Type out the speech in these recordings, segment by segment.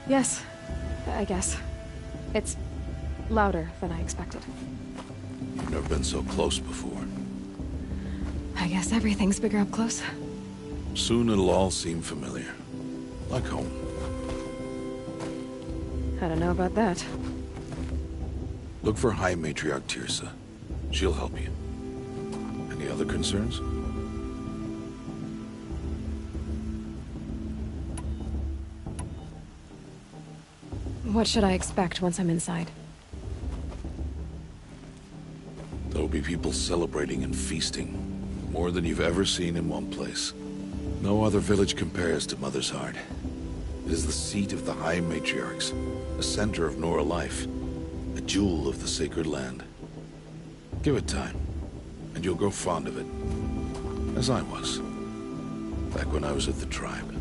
Yes, I guess. It's louder than I expected. You've never been so close before. I guess everything's bigger up close. Soon it'll all seem familiar. Like home. I don't know about that. Look for High Matriarch Teersa. She'll help you. Any other concerns? What should I expect once I'm inside? There'll be people celebrating and feasting. More than you've ever seen in one place. No other village compares to Mother's Heart. It is the seat of the High Matriarchs, the center of Nora life, a jewel of the sacred land. Give it time, and you'll grow fond of it. As I was, back when I was at the tribe.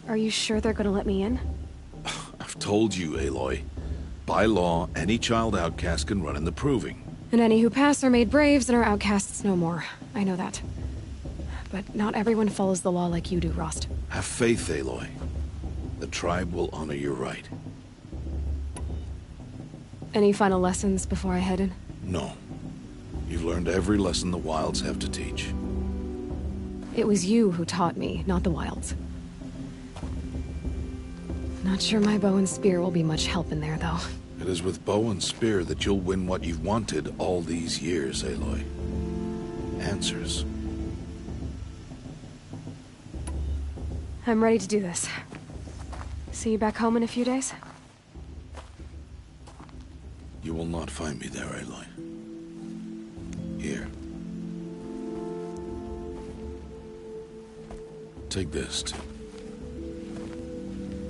Are you sure they're gonna let me in? I've told you, Aloy. By law, any child outcast can run in the Proving. And any who pass are made braves and are outcasts no more. I know that. But not everyone follows the law like you do, Rost. Have faith, Aloy. The tribe will honor your right. Any final lessons before I head in? No. You've learned every lesson the Wilds have to teach. It was you who taught me, not the Wilds. Not sure my bow and spear will be much help in there, though. It is with bow and spear that you'll win what you've wanted all these years, Aloy. Answers. I'm ready to do this. See you back home in a few days? You will not find me there, Aloy. Here. Take this, too.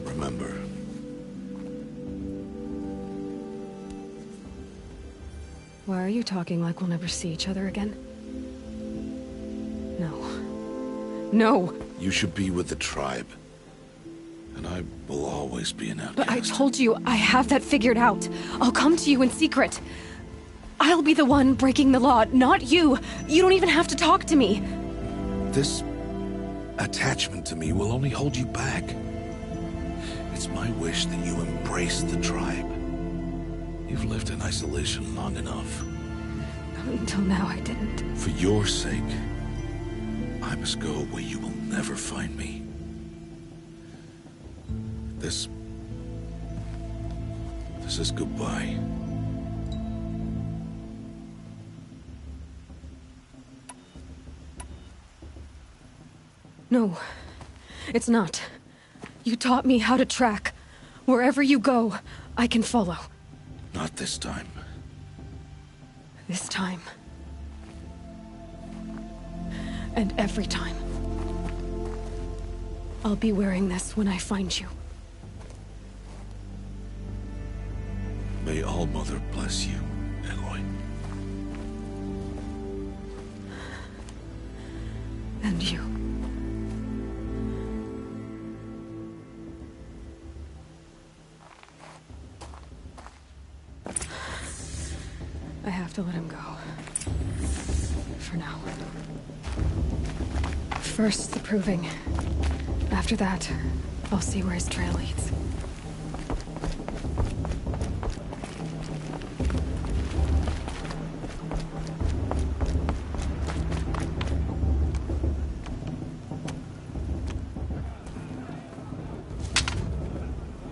Remember. Why are you talking like we'll never see each other again? No. No! You should be with the tribe. And I will always be an outcast. But I told you, I have that figured out. I'll come to you in secret. I'll be the one breaking the law, not you. You don't even have to talk to me. This attachment to me will only hold you back. It's my wish that you embrace the tribe. You've lived in isolation long enough. Until now, I didn't. For your sake, I must go where you will never find me. This is goodbye. No, it's not. You taught me how to track. Wherever you go, I can follow. Not this time. This time. And every time. I'll be wearing this when I find you. May All-Mother bless you, Aloy. And you. I have to let him go. For now. First, the Proving. After that, I'll see where his trail leads.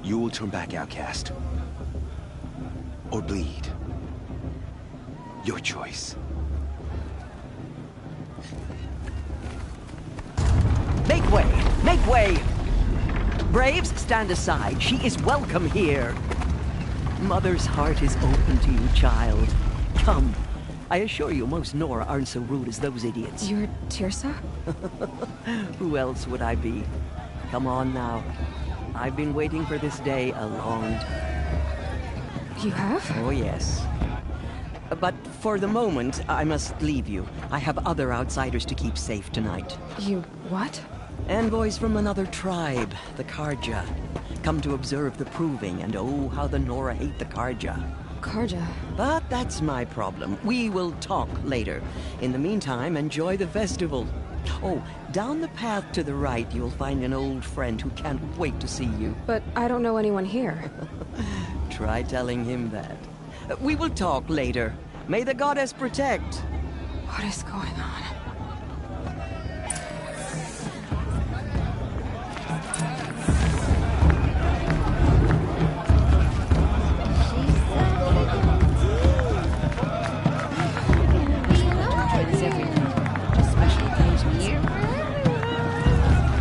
You will turn back, outcast. Or bleed. Your choice. Make way! Make way! Braves, stand aside. She is welcome here. Mother's heart is open to you, child. Come. I assure you, most Nora aren't so rude as those idiots. You're Teersa? Who else would I be? Come on now. I've been waiting for this day a long time. You have? Oh, yes. But for the moment, I must leave you. I have other outsiders to keep safe tonight. You what? Envoys from another tribe, the Carja. Come to observe the Proving, and oh, how the Nora hate the Carja. Carja? But that's my problem. We will talk later. In the meantime, enjoy the festival. Oh, down the path to the right, you'll find an old friend who can't wait to see you. But I don't know anyone here. Try telling him that. We will talk later. May the goddess protect. What is going on?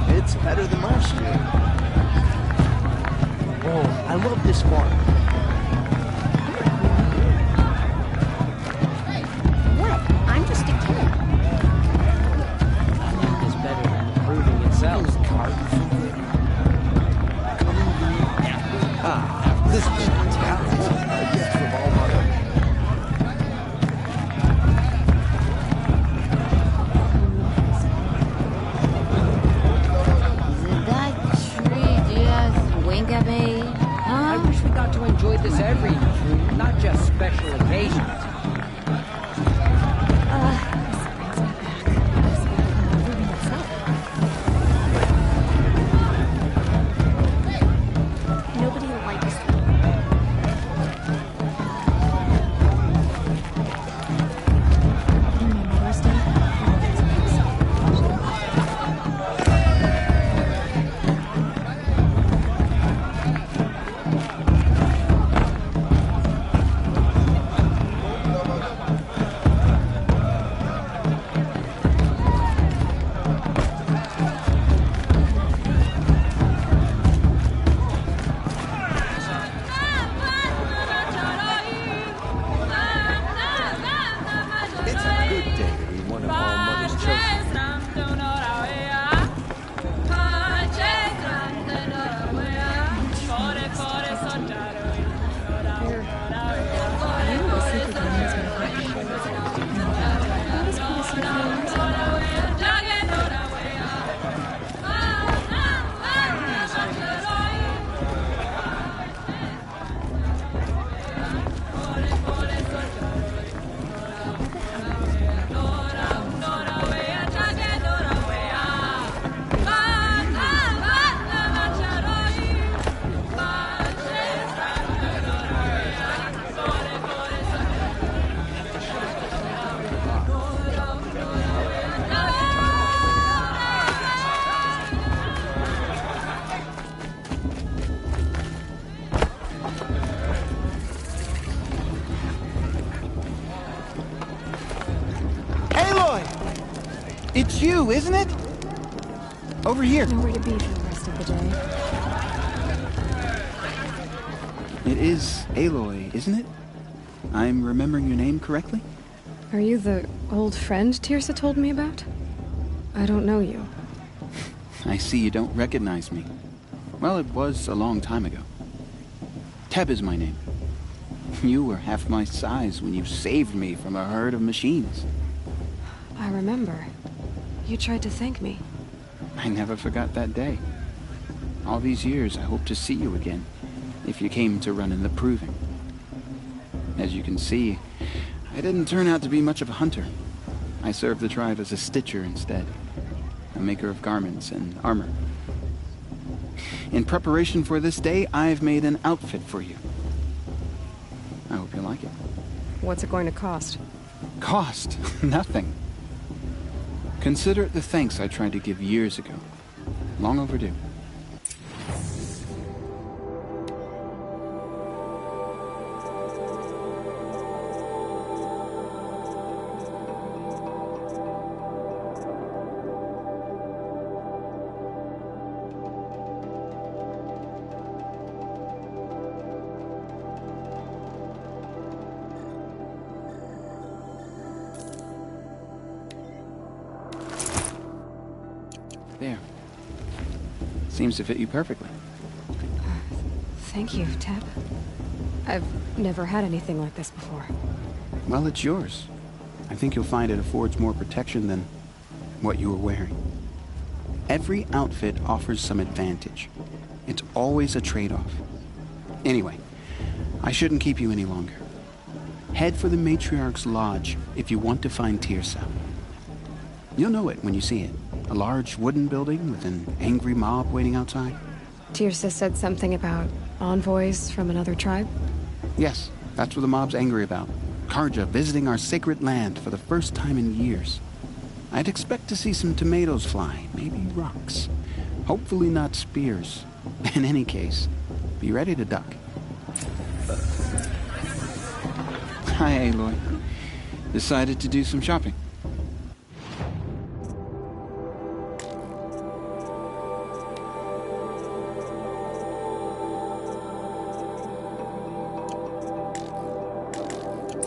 It's better than last year. Oh, I love this farm. What? I'm just a kid. Nothing is better than proving itself. This is fantastic. A gift from All Mother. Huh? I wish we got to enjoy this every year, not just special occasions. Nobody likes me. Mother's Day. It's a good day to be one of All Mother's chosen. Aloy! It's you, isn't it? Over here. Nowhere to be for the rest of the day. It is Aloy, isn't it? I'm remembering your name correctly? Are you the old friend Tirsa told me about? I don't know you. I see you don't recognize me. Well, it was a long time ago. Teb is my name. You were half my size when you saved me from a herd of machines. I remember. You tried to thank me. I never forgot that day. All these years, I hope to see you again, if you came to run in the proving. As you can see, I didn't turn out to be much of a hunter. I served the tribe as a stitcher instead, a maker of garments and armor. In preparation for this day, I've made an outfit for you. I hope you like it. What's it going to cost? Cost? Nothing. Consider it the thanks I tried to give years ago. Long overdue. There. Seems to fit you perfectly. Thank you, Teb. I've never had anything like this before. Well, it's yours. I think you'll find it affords more protection than what you were wearing. Every outfit offers some advantage. It's always a trade-off. Anyway, I shouldn't keep you any longer. Head for the Matriarch's Lodge if you want to find Tirsa. You'll know it when you see it. A large wooden building with an angry mob waiting outside. Tirsa said something about envoys from another tribe? Yes, that's what the mob's angry about. Karja visiting our sacred land for the first time in years. I'd expect to see some tomatoes fly, maybe rocks. Hopefully not spears. In any case, be ready to duck. Hi, Aloy. Decided to do some shopping.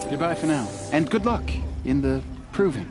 Goodbye for now, and good luck in the proving.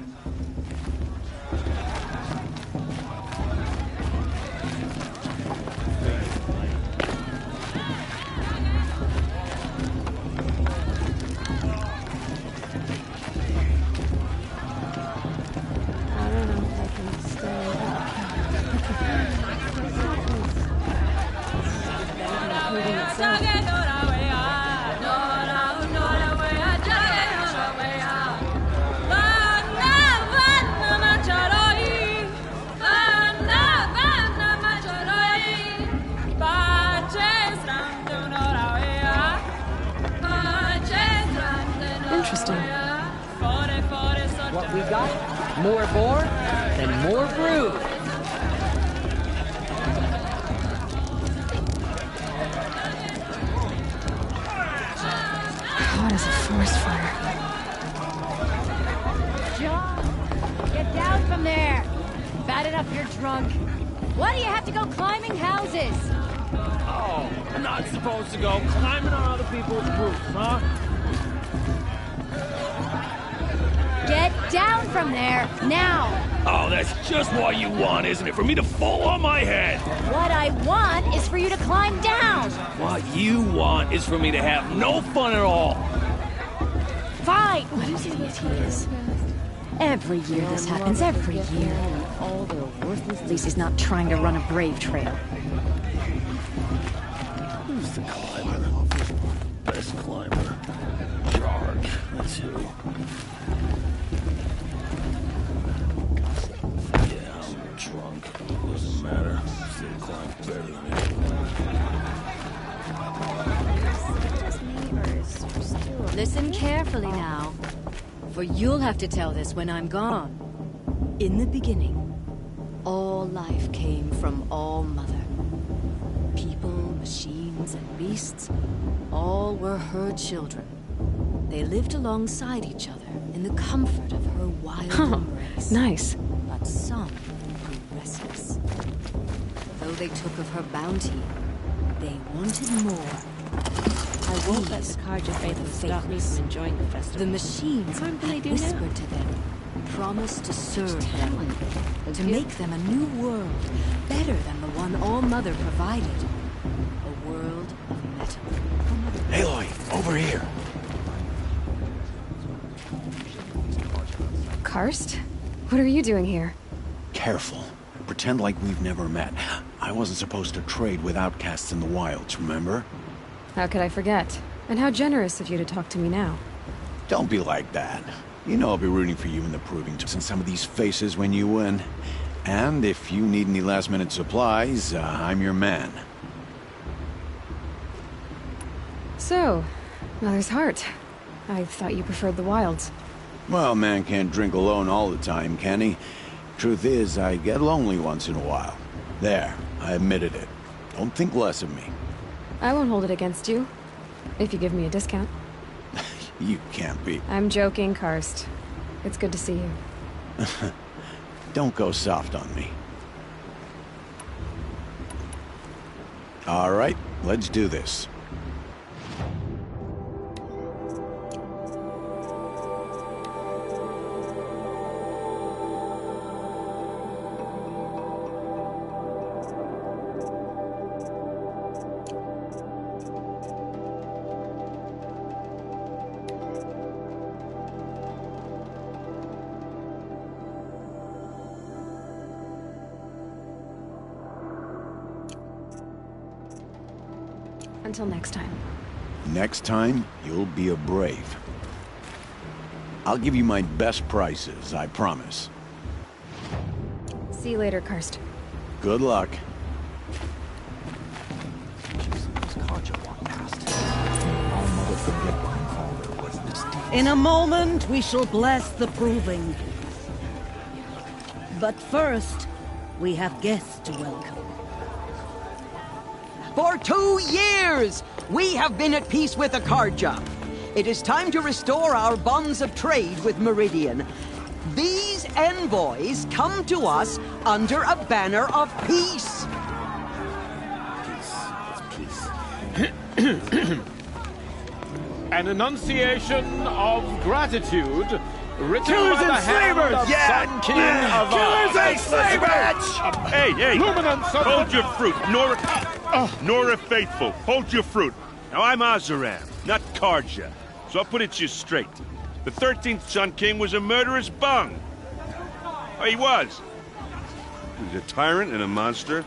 Interesting. What we got? More boar and more brew. Hot as a forest fire. John, get down from there. Bad enough you're drunk. Why do you have to go climbing houses? Oh, I'm not supposed to go climbing on other people's roofs, huh? Get down from there, now! Oh, that's just what you want, isn't it? For me to fall on my head. What I want is for you to climb down! What you want is for me to have no fun at all. Fine! What an idiot he is. Every year this happens, every year. At least he's not trying to run a brave trail. Who's the climber? Best climber. George, that's who. Yeah, I'm drunk. Doesn't matter. Still climb better than anyone. Listen carefully now, for you'll have to tell this when I'm gone. In the beginning, all life came from All Mother. People, machines, and beasts, all were her children. They lived alongside each other in the comfort of her wild embrace. Nice. But some grew restless. Though they took of her bounty, they wanted more. I won't let the Karja faithful stop me from enjoying the festival. The machines What can I do whispered now? to them, promised to serve them, to make them a new world, better than the one All Mother provided. A world of metal. Aloy, over here. Karst? What are you doing here? Careful. Pretend like we've never met. I wasn't supposed to trade with outcasts in the wilds, remember? How could I forget? And how generous of you to talk to me now. Don't be like that. You know I'll be rooting for you in the proving to in some of these faces when you win. And if you need any last-minute supplies, I'm your man. So, Mother's Heart. I thought you preferred the wilds. Well, man can't drink alone all the time, can he? Truth is, I get lonely once in a while. There, I admitted it. Don't think less of me. I won't hold it against you. If you give me a discount. You can't be. I'm joking, Karst. It's good to see you. Don't go soft on me. All right, let's do this. Until next time. Next time, you'll be a brave. I'll give you my best prices, I promise. See you later, Karst. Good luck. In a moment, we shall bless the proving. But first, we have guests to welcome. For 2 years, we have been at peace with Akarja. It is time to restore our bonds of trade with Meridian. These envoys come to us under a banner of peace. An enunciation of gratitude written Killers by the and hand slavers! of Yeah! Sun King of Killers and slavers! Hey, hey! Luminance of Hold your fruit, Nora Faithful. Hold your fruit. Now I'm Oseram, not Karja, so I'll put it to you straight. The 13th Sun King was a murderous bung. Oh, he was. He was a tyrant and a monster.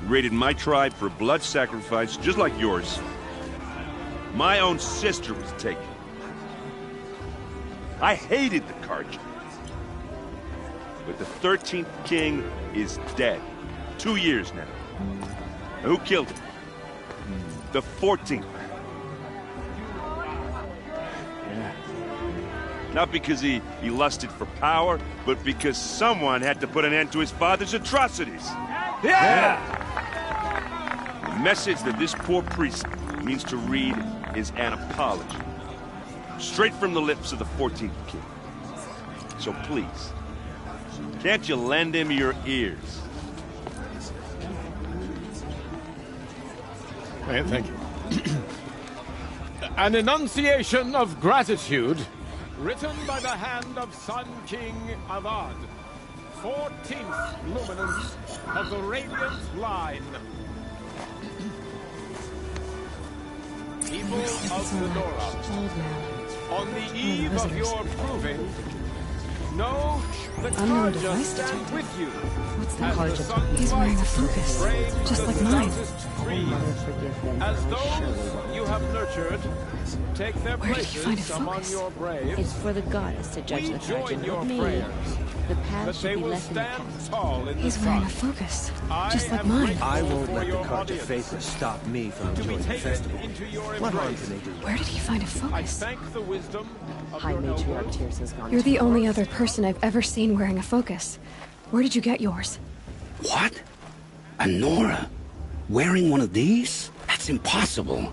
He raided my tribe for blood sacrifice, just like yours. My own sister was taken. I hated the Karja. But the 13th king is dead. 2 years now. And who killed him? The 14th. Not because he lusted for power, but because someone had to put an end to his father's atrocities. Yeah! The message that this poor priest means to read is an apology. Straight from the lips of the 14th king. So please, can't you lend him your ears? Thank you. An enunciation of gratitude written by the hand of Sun King Avad, 14th luminance of the Radiant Line. People of the Nora, on the eve of your proving, know the Karja stand with you. What's the Karja? He's wearing a focus, just like mine. As those you have nurtured, take their Where did you places find a among focus? your braves. It's for the goddess to judge We the join Karja, your not me. prayers The that past they should be will left in the stand past. tall in the He's wearing a sun. focus, I just like am mine. grateful I won't for let the your Karja audience. faithless stop me from To be enjoying the taken festival. into your What harm embrace. can they do? Where did he find a I focus? thank the wisdom of High your Matriarch elders. Tears has gone You're too the far. only other person I've ever seen wearing a focus. Where did you get yours? What? A Nora? Wearing one of these? That's impossible.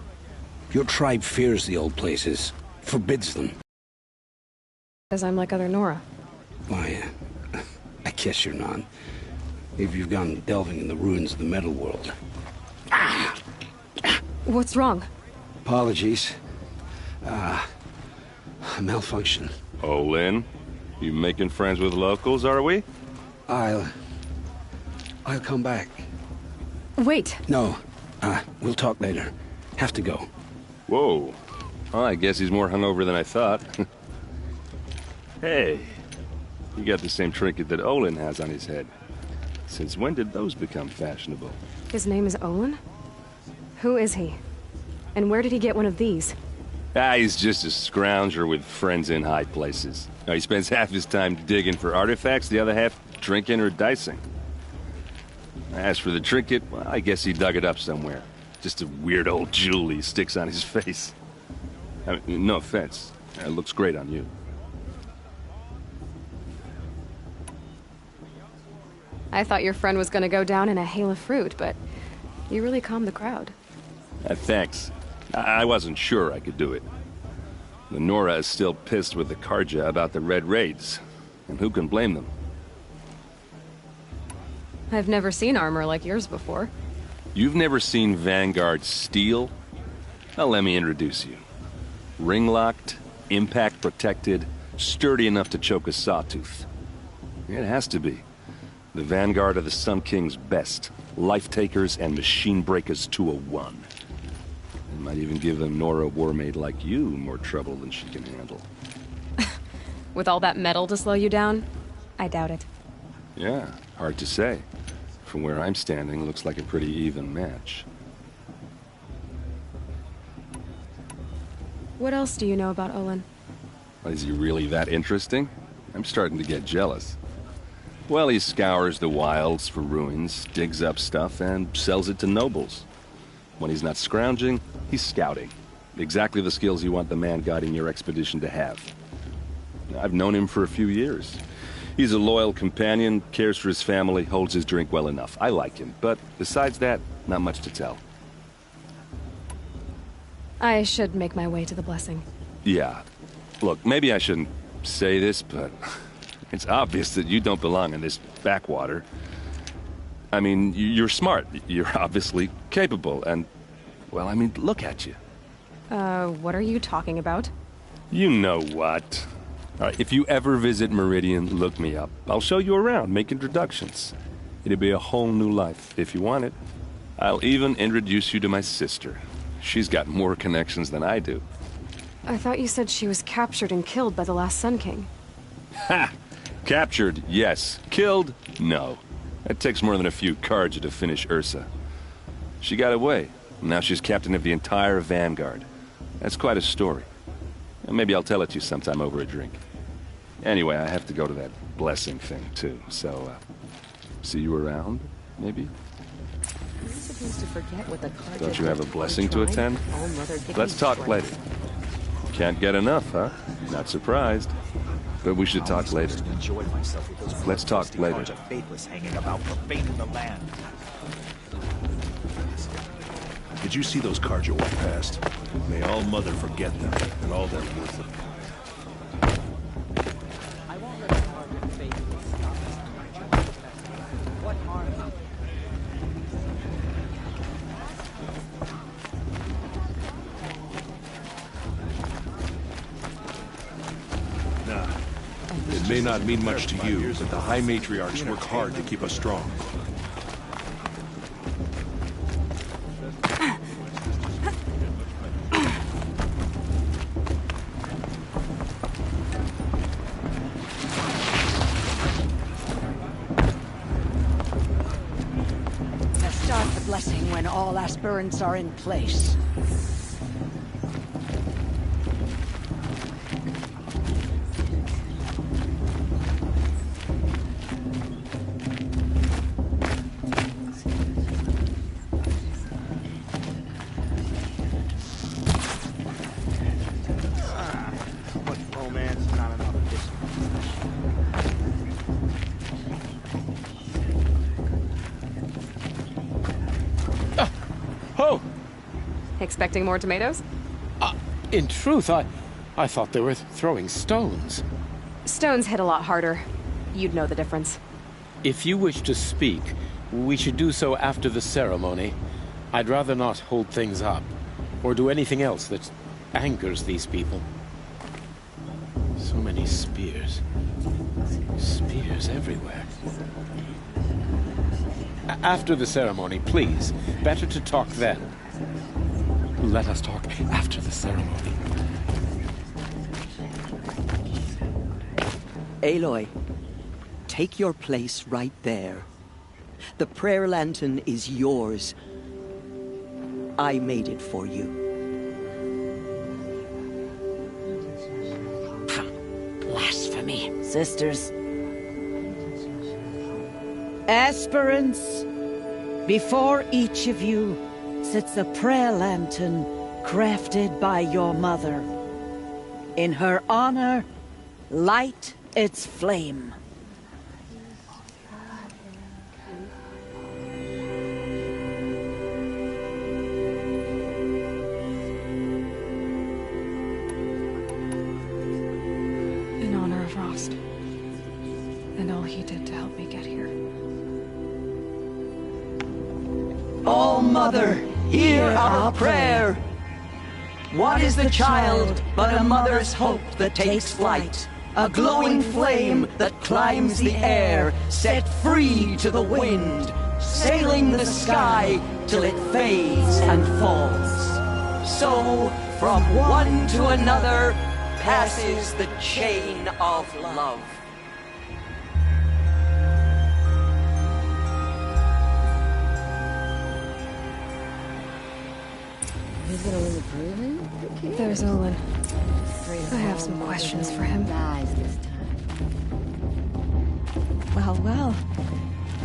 Your tribe fears the old places, forbids them. Because I'm like other Nora. Why, I guess you're not. If you've gone delving in the ruins of the metal world. What's wrong? Apologies. A malfunction. Oh, Lynn, you making friends with locals, are we? I'll come back. Wait. No, we'll talk later. Have to go. Whoa. Well, I guess he's more hungover than I thought. Hey, you got the same trinket that Olin has on his head. Since when did those become fashionable? His name is Olin? Who is he? And where did he get one of these? He's just a scrounger with friends in high places. Now, he spends half his time digging for artifacts, the other half drinking or dicing. As for the trinket, well, I guess he dug it up somewhere. Just a weird old jewel he sticks on his face. I mean, no offense. It looks great on you. I thought your friend was gonna go down in a hail of fruit, but you really calmed the crowd. Thanks. I wasn't sure I could do it. The Nora is still pissed with the Karja about the Red Raids. And who can blame them? I've never seen armor like yours before. You've never seen Vanguard steel? Well, let me introduce you. Ring-locked, impact-protected, sturdy enough to choke a sawtooth. It has to be. The Vanguard of the Sun King's best. Life-takers and machine-breakers to a one. It might even give a Nora warmaid like you more trouble than she can handle. With all that metal to slow you down? I doubt it. Yeah, hard to say. From where I'm standing, looks like a pretty even match. What else do you know about Olin? Is he really that interesting? I'm starting to get jealous. Well, he scours the wilds for ruins, digs up stuff, and sells it to nobles. When he's not scrounging, he's scouting. Exactly the skills you want the man guiding your expedition to have. I've known him for a few years. He's a loyal companion, cares for his family, holds his drink well enough. I like him, but besides that, not much to tell. I should make my way to the blessing. Yeah. Look, maybe I shouldn't say this, but it's obvious that you don't belong in this backwater. I mean, you're smart. You're obviously capable, and, well, I mean, look at you. What are you talking about? You know what. All right, if you ever visit Meridian, look me up. I'll show you around, make introductions. It'll be a whole new life, if you want it. I'll even introduce you to my sister. She's got more connections than I do. I thought you said she was captured and killed by the last Sun King. Ha! Captured, yes. Killed, no. It takes more than a few Carja to finish Ursa. She got away. Now she's captain of the entire Vanguard. That's quite a story. And maybe I'll tell it to you sometime over a drink. Anyway, I have to go to that blessing thing, too. So, see you around, maybe? I'm supposed to forget what the Carja Don't you have a did blessing to Troy? attend? All Mother gave Let's me talk strength. later. Can't get enough, huh? Not surprised. But we should talk later. Let's talk later. Faithless hanging about profaning the land. Did you see those Carja walk past? May all Mother forget them, and all their worth of. I won't let the Carja faithless stop us. What harm? Nah. It may not mean much to you, but the High Matriarchs work hard to keep us strong. Start the blessing when all aspirants are in place. Much romance, not enough Oh! Expecting more tomatoes? In truth, I thought they were throwing stones. Stones hit a lot harder. You'd know the difference. If you wish to speak, we should do so after the ceremony. I'd rather not hold things up, or do anything else that angers these people. So many spears. Spears everywhere. After the ceremony, please. Better to talk then. Let us talk after the ceremony. Aloy, take your place right there. The prayer lantern is yours. I made it for you. Blasphemy. Sisters. Aspirants, before each of you sits a prayer lantern crafted by your mother. In her honor, light its flame. In honor of Rost. And all he did to help me get here. Oh, Mother, hear our prayer. What is the child but a mother's hope that takes flight? A glowing flame that climbs the air, set free to the wind, sailing the sky till it fades and falls. So, from one to another, passes the chain of love. Is it Olin the Proven? Okay. There's Olin. I have some questions for him. Lies this time. Well, Well,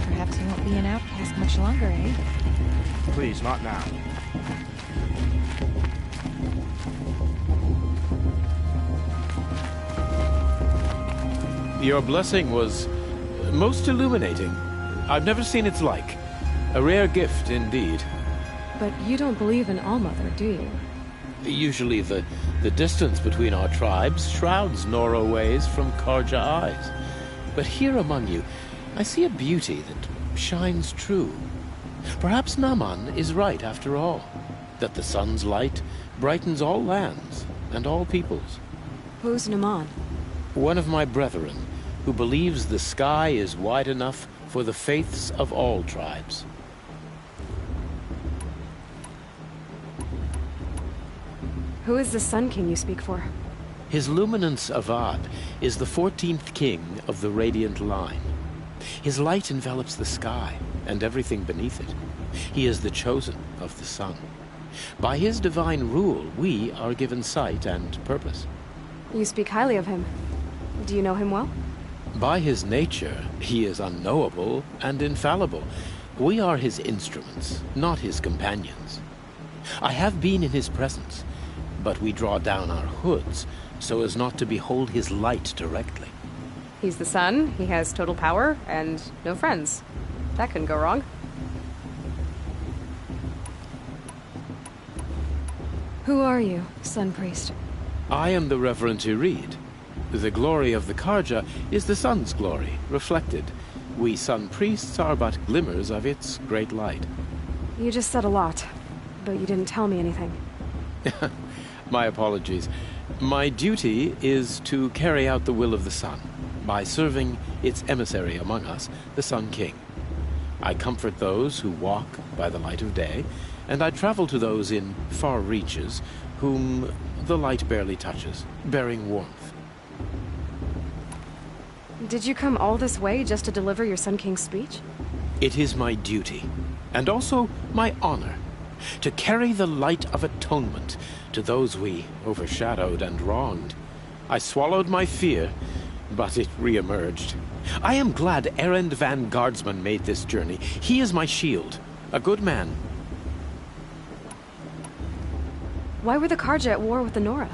perhaps you won't be an outcast much longer, eh? Please, not now. Your blessing was most illuminating. I've never seen its like. A rare gift indeed. But you don't believe in Allmother, do you? Usually the distance between our tribes shrouds Nora ways from Karja eyes. But here among you, I see a beauty that shines true. Perhaps Naman is right after all, that the sun's light brightens all lands and all peoples. Who's Naman? One of my brethren, who believes the sky is wide enough for the faiths of all tribes. Who is the Sun King you speak for? His Luminance Avad is the 14th king of the Radiant Line. His light envelops the sky and everything beneath it. He is the chosen of the sun. By his divine rule, we are given sight and purpose. You speak highly of him. Do you know him well? By his nature, he is unknowable and infallible. We are his instruments, not his companions. I have been in his presence, but we draw down our hoods so as not to behold his light directly. He's the sun, he has total power, and no friends. That couldn't go wrong. Who are you, Sun Priest? I am the Reverend Irid. The glory of the Karja is the sun's glory, reflected. We sun priests are but glimmers of its great light. You just said a lot, but you didn't tell me anything. My apologies. My duty is to carry out the will of the sun, by serving its emissary among us, the Sun King. I comfort those who walk by the light of day, and I travel to those in far reaches whom the light barely touches, bearing warmth. Did you come all this way just to deliver your Sun King's speech? It is my duty, and also my honor, to carry the light of atonement to those we overshadowed and wronged. I swallowed my fear, but it re-emerged. I am glad Erend van Guardsman made this journey. He is my shield, a good man. Why were the Karja at war with the Nora?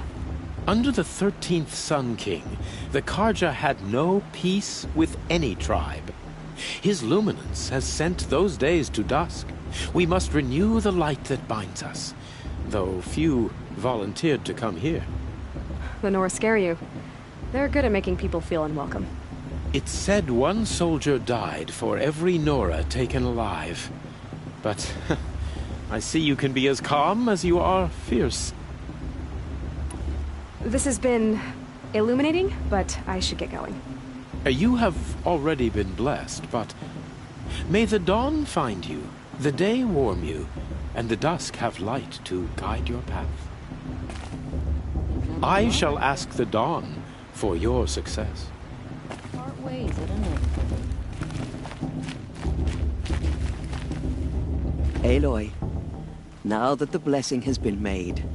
Under the 13th Sun King, the Karja had no peace with any tribe. His luminance has sent those days to dusk. We must renew the light that binds us, though few volunteered to come here. The Nora scare you. They're good at making people feel unwelcome. It's said one soldier died for every Nora taken alive. But I see you can be as calm as you are fierce. This has been illuminating, but I should get going. You have already been blessed, but may the dawn find you, the day warm you, and the dusk have light to guide your path. I shall ask the dawn for your success. Part ways at an end. Aloy, now that the blessing has been made,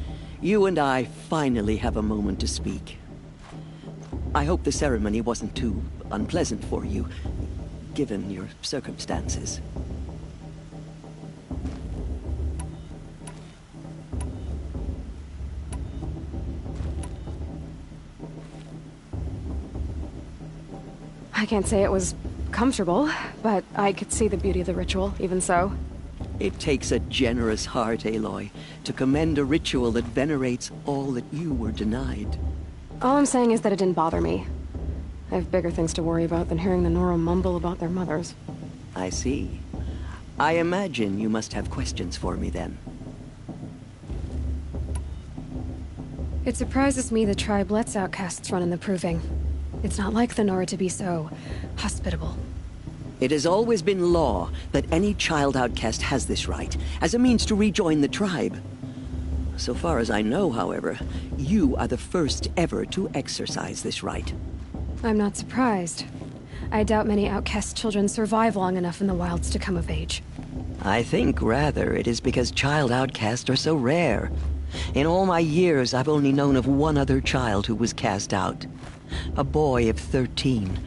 you and I finally have a moment to speak. I hope the ceremony wasn't too unpleasant for you, given your circumstances. I can't say it was comfortable, but I could see the beauty of the ritual, even so. It takes a generous heart, Aloy, to commend a ritual that venerates all that you were denied. All I'm saying is that it didn't bother me. I have bigger things to worry about than hearing the Nora mumble about their mothers. I see. I imagine you must have questions for me, then. It surprises me the tribe lets outcasts run in the Proving. It's not like the Nora to be so hospitable. It has always been law that any child outcast has this right, as a means to rejoin the tribe. So far as I know, however, you are the first ever to exercise this right. I'm not surprised. I doubt many outcast children survive long enough in the wilds to come of age. I think, rather, it is because child outcasts are so rare. In all my years, I've only known of one other child who was cast out. A boy of 13,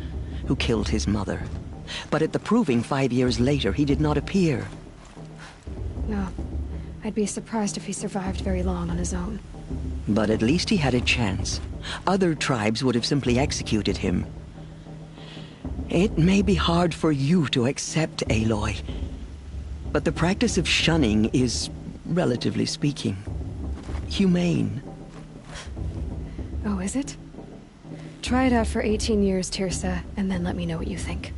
who killed his mother. But at the proving 5 years later, he did not appear. No. I'd be surprised if he survived very long on his own. But at least he had a chance. Other tribes would have simply executed him. It may be hard for you to accept, Aloy, but the practice of shunning is, relatively speaking, humane. Oh, is it? Try it out for 18 years, Tirsa, and then let me know what you think.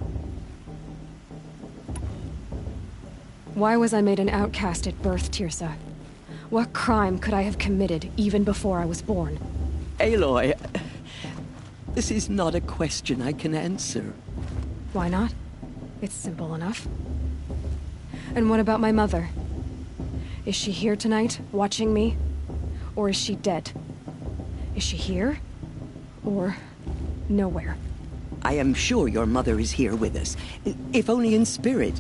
Why was I made an outcast at birth, Tirsa? What crime could I have committed even before I was born? Aloy, this is not a question I can answer. Why not? It's simple enough. And what about my mother? Is she here tonight, watching me? Or is she dead? Is she here? Or nowhere? I am sure your mother is here with us, if only in spirit.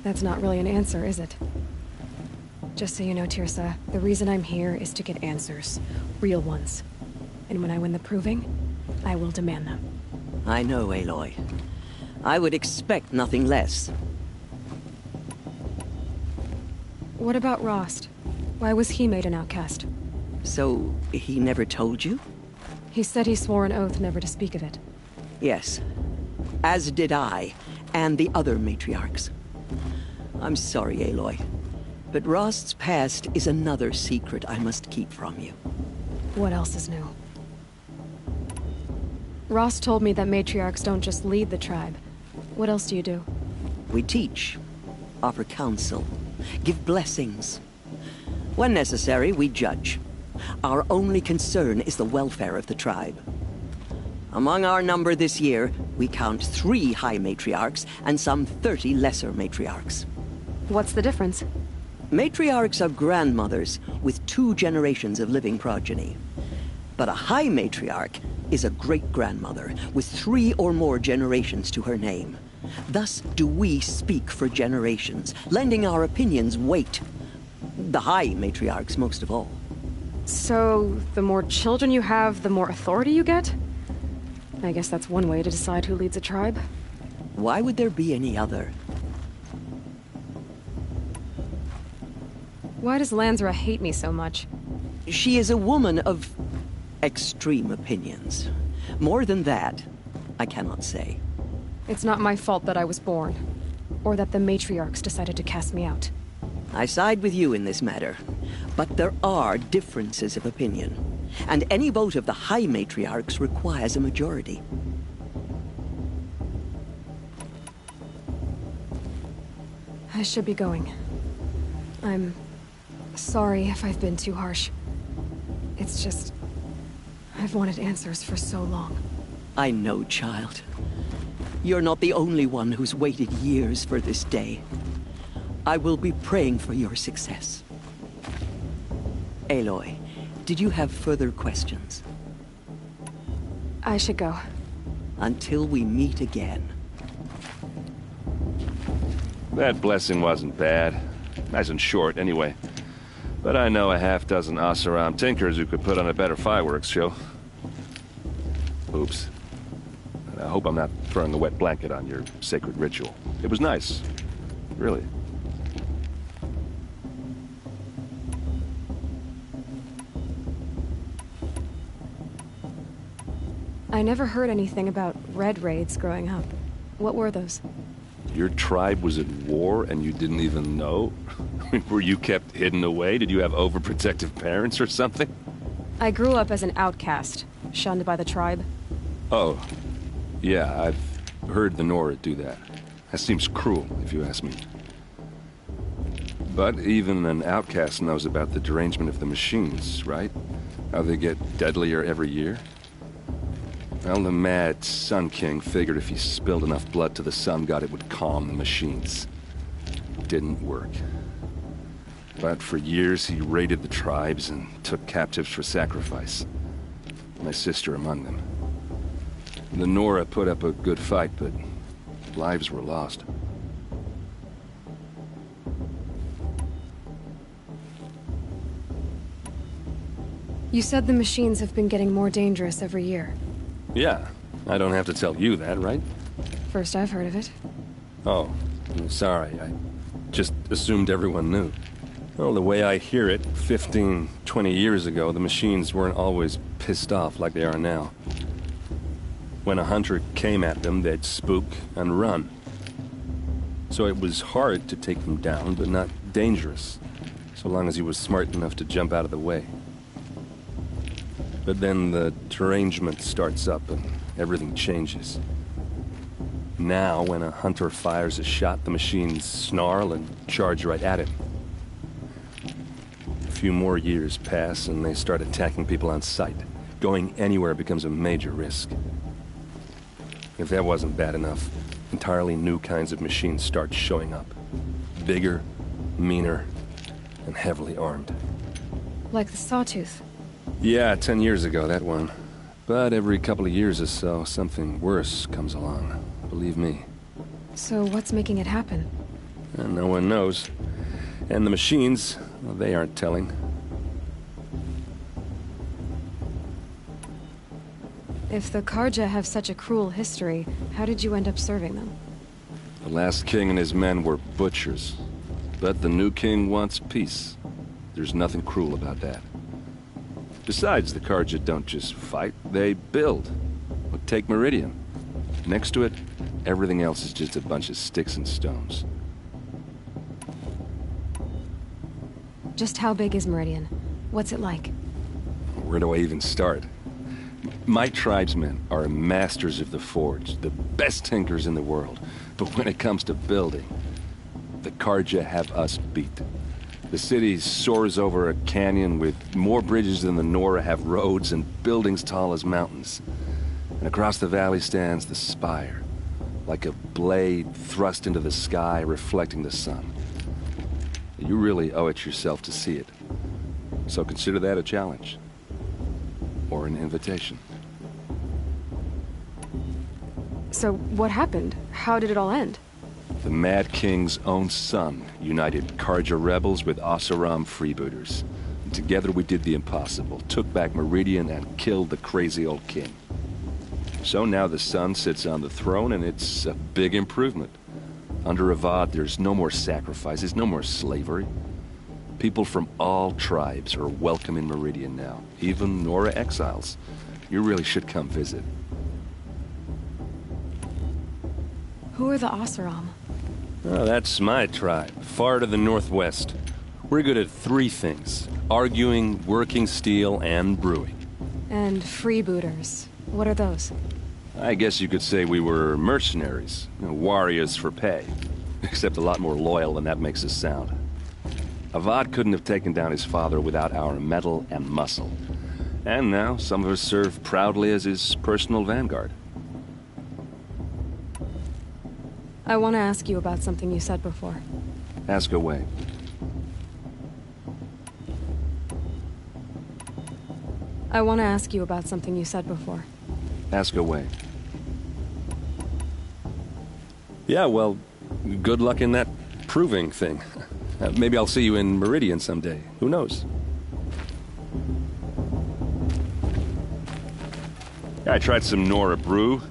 That's not really an answer, is it? Just so you know, Tirsa, the reason I'm here is to get answers. Real ones. And when I win the proving, I will demand them. I know, Aloy. I would expect nothing less. What about Rost? Why was he made an outcast? So, he never told you? He said he swore an oath never to speak of it. Yes. As did I, and the other matriarchs. I'm sorry, Aloy, but Rost's past is another secret I must keep from you. What else is new? Rost told me that matriarchs don't just lead the tribe. What else do you do? We teach, offer counsel, give blessings. When necessary, we judge. Our only concern is the welfare of the tribe. Among our number this year, we count 3 high matriarchs and some 30 lesser matriarchs. What's the difference? Matriarchs are grandmothers with 2 generations of living progeny. But a high matriarch is a great-grandmother with 3 or more generations to her name. Thus do we speak for generations, lending our opinions weight. The high matriarchs most of all. So, the more children you have, the more authority you get? I guess that's one way to decide who leads a tribe. Why would there be any other? Why does Lansra hate me so much? She is a woman of extreme opinions. More than that, I cannot say. It's not my fault that I was born, or that the matriarchs decided to cast me out. I side with you in this matter, but there are differences of opinion, and any vote of the high matriarchs requires a majority. I should be going. I'm sorry if I've been too harsh. It's just, I've wanted answers for so long. I know, child. You're not the only one who's waited years for this day. I will be praying for your success. Aloy, did you have further questions? I should go. Until we meet again. That blessing wasn't bad. Nice and short, anyway. But I know a half-dozen Oseram tinkers who could put on a better fireworks show. Oops. I hope I'm not throwing a wet blanket on your sacred ritual. It was nice. Really. I never heard anything about Red Raids growing up. What were those? Your tribe was at war and you didn't even know? Were you kept hidden away? Did you have overprotective parents or something? I grew up as an outcast, shunned by the tribe. Oh. Yeah, I've heard the Nora do that. That seems cruel, if you ask me. But even an outcast knows about the derangement of the machines, right? How they get deadlier every year? Well, the mad Sun King figured if he spilled enough blood to the Sun God, it would calm the machines. Didn't work. But for years, he raided the tribes and took captives for sacrifice. My sister among them. The Nora put up a good fight, but lives were lost. You said the machines have been getting more dangerous every year. Yeah, I don't have to tell you that, right? First I've heard of it. Oh, I'm sorry. I just assumed everyone knew. Well, the way I hear it, 15, 20 years ago, the machines weren't always pissed off like they are now. When a hunter came at them, they'd spook and run. So it was hard to take them down, but not dangerous, so long as he was smart enough to jump out of the way. But then the derangement starts up and everything changes. Now, when a hunter fires a shot, the machines snarl and charge right at him. A few more years pass and they start attacking people on sight. Going anywhere becomes a major risk. If that wasn't bad enough, entirely new kinds of machines start showing up. Bigger, meaner, and heavily armed. Like the Sawtooth. Yeah, 10 years ago, that one. But every couple of years or so, something worse comes along. Believe me. So what's making it happen? And no one knows. And the machines, well, they aren't telling. If the Carja have such a cruel history, how did you end up serving them? The last king and his men were butchers. But the new king wants peace. There's nothing cruel about that. Besides, the Carja don't just fight, they build. Well, take Meridian. Next to it, everything else is just a bunch of sticks and stones. Just how big is Meridian? What's it like? Where do I even start? My tribesmen are masters of the forge, the best tinkers in the world. But when it comes to building, the Carja have us beat. The city soars over a canyon with more bridges than the Nora have roads and buildings tall as mountains. And across the valley stands the spire, like a blade thrust into the sky reflecting the sun. You really owe it yourself to see it. So consider that a challenge. Or an invitation. So what happened? How did it all end? The Mad King's own son united Carja rebels with Oseram freebooters. And together we did the impossible, took back Meridian and killed the crazy old king. So now the son sits on the throne and it's a big improvement. Under Avad, there's no more sacrifices, no more slavery. People from all tribes are welcome in Meridian now, even Nora exiles. You really should come visit. Who are the Oseram? Oh, that's my tribe, far to the northwest. We're good at three things: arguing, working steel, and brewing. And freebooters. What are those? I guess you could say we were mercenaries, warriors for pay. Except a lot more loyal than that makes us sound. Avad couldn't have taken down his father without our metal and muscle. And now some of us serve proudly as his personal vanguard. I want to ask you about something you said before. Ask away. I want to ask you about something you said before. Ask away. Yeah, well, good luck in that proving thing. Maybe I'll see you in Meridian someday. Who knows? Yeah, I tried some Nora brew.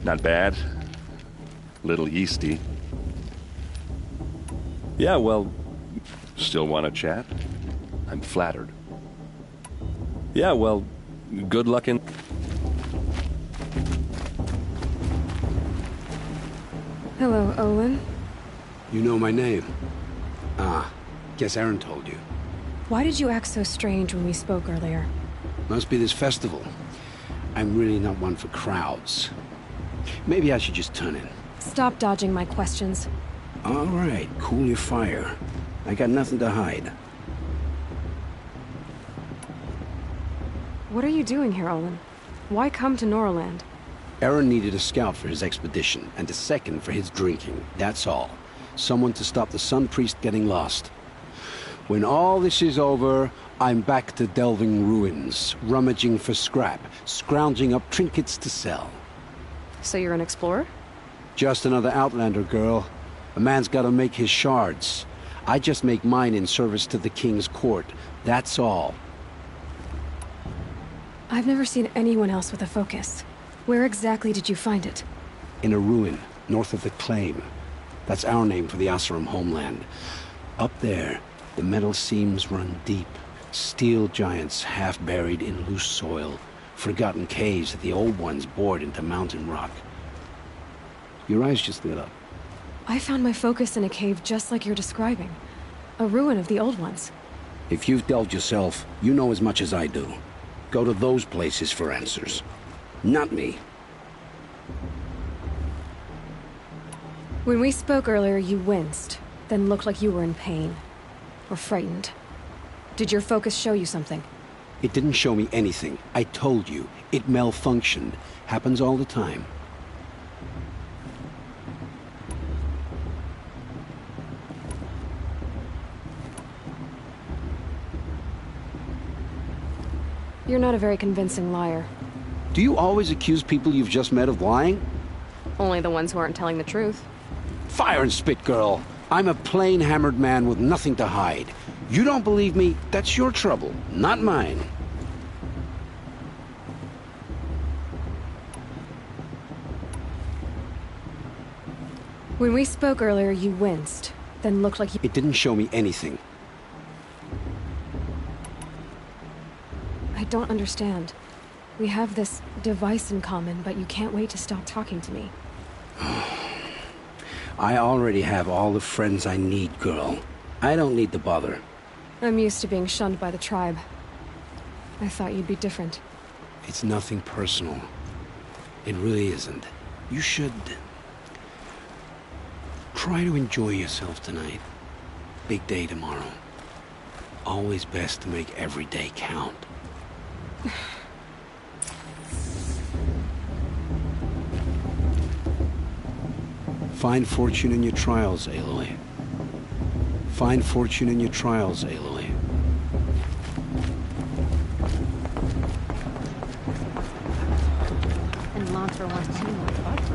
Not bad. Little yeasty. Yeah, well, still want to chat? I'm flattered. Yeah, well, good luck in... Hello, Olin. You know my name? Ah, guess Aaron told you. Why did you act so strange when we spoke earlier? Must be this festival. I'm really not one for crowds. Maybe I should just turn in. Stop dodging my questions. All right, cool your fire. I got nothing to hide. What are you doing here, Olin? Why come to Noraland? Aaron needed a scout for his expedition, and a second for his drinking. That's all. Someone to stop the Sun Priest getting lost. When all this is over, I'm back to delving ruins, rummaging for scrap, scrounging up trinkets to sell. So you're an explorer? Just another Outlander, girl. A man's gotta make his shards. I just make mine in service to the King's court. That's all. I've never seen anyone else with a focus. Where exactly did you find it? In a ruin, north of the Claim. That's our name for the Oseram homeland. Up there, the metal seams run deep. Steel giants half buried in loose soil. Forgotten caves that the old ones bored into mountain rock. Your eyes just lit up. I found my focus in a cave just like you're describing. A ruin of the old ones. If you've delved yourself, you know as much as I do. Go to those places for answers. Not me. When we spoke earlier, you winced, then looked like you were in pain. Or frightened. Did your focus show you something? It didn't show me anything. I told you. It malfunctioned. Happens all the time. You're not a very convincing liar. Do you always accuse people you've just met of lying? Only the ones who aren't telling the truth. Fire and spit, girl. I'm a plain hammered man with nothing to hide. You don't believe me, that's your trouble, not mine. When we spoke earlier, you winced, then looked like you— It didn't show me anything. I don't understand. We have this device in common, but you can't wait to stop talking to me. I already have all the friends I need, girl. I don't need the bother. I'm used to being shunned by the tribe. I thought you'd be different. It's nothing personal. It really isn't. You should try to enjoy yourself tonight. Big day tomorrow. Always best to make every day count. Find fortune in your trials, Aloy. Find fortune in your trials, Aloy. And Lancer wants two more bucks.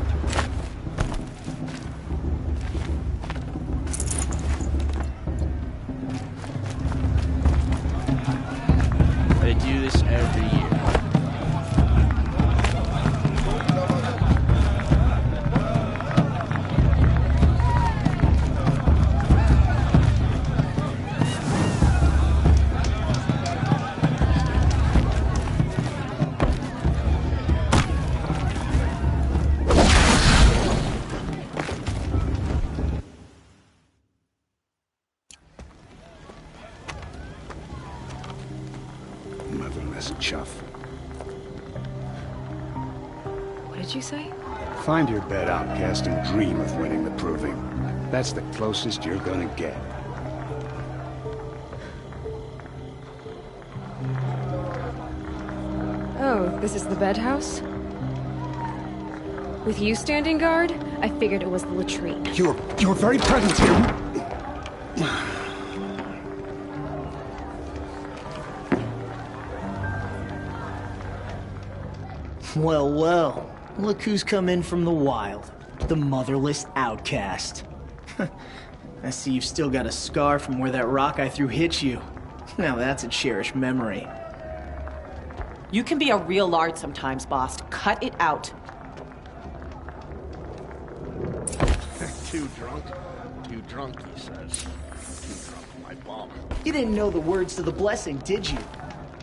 They do this every year. Motherless chuff. What did you say? Find your bed, outcast, and dream of winning the Proving. That's the closest you're gonna get. Oh, this is the bed house? With you standing guard, I figured it was the latrine. You were very present here. Well, well. Look who's come in from the wild. The motherless outcast. I see you've still got a scar from where that rock I threw hit you. Now that's a cherished memory. You can be a real lard sometimes, boss. Cut it out. Too drunk? Too drunk, he says. Too drunk for my bomb. You didn't know the words to the blessing, did you?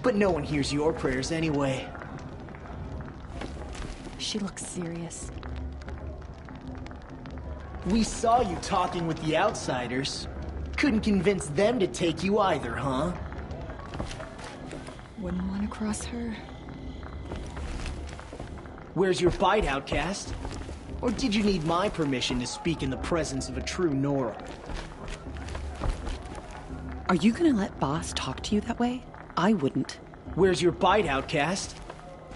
But no one hears your prayers anyway. She looks serious. We saw you talking with the outsiders. Couldn't convince them to take you either, huh? Wouldn't want to cross her. Where's your bite, outcast? Or did you need my permission to speak in the presence of a true Nora? Are you gonna let boss talk to you that way? I wouldn't. Where's your bite, outcast?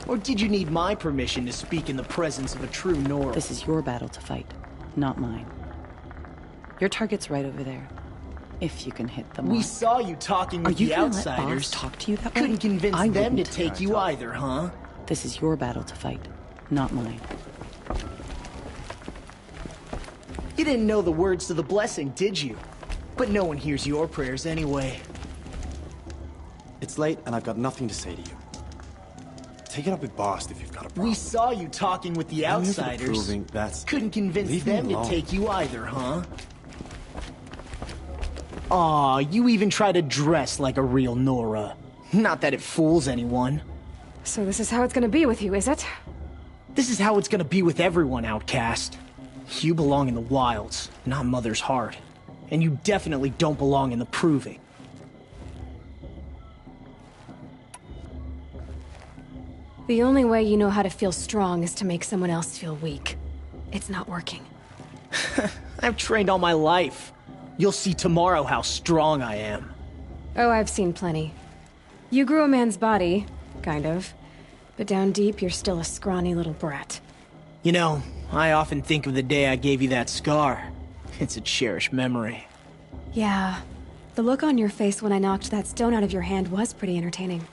Or did you need my permission to speak in the presence of a true Nora? This is your battle to fight, not mine. Your target's right over there. If you can hit them. We saw you talking with the outsiders. Are you gonna let boss talk to you that way? Couldn't convince I them to wouldn't. take you either, huh? This is your battle to fight, not mine. You didn't know the words to the blessing, did you? But no one hears your prayers anyway. It's late, and I've got nothing to say to you. take it up with Bast if you've got a problem. We saw you talking with the I'm here for the outsiders. proving, that's... Couldn't convince Leave me them to alone. take you either, huh? Aw, you even try to dress like a real Nora. Not that it fools anyone. So this is how it's gonna be with you, is it? This is how it's gonna be with everyone, Outcast. You belong in the wilds, not Mother's Heart. And you definitely don't belong in the Proving. The only way you know how to feel strong is to make someone else feel weak. It's not working. I've trained all my life. You'll see tomorrow how strong I am. Oh, I've seen plenty. You grew a man's body, kind of. But down deep, you're still a scrawny little brat. You know, I often think of the day I gave you that scar. It's a cherished memory. Yeah. The look on your face when I knocked that stone out of your hand was pretty entertaining.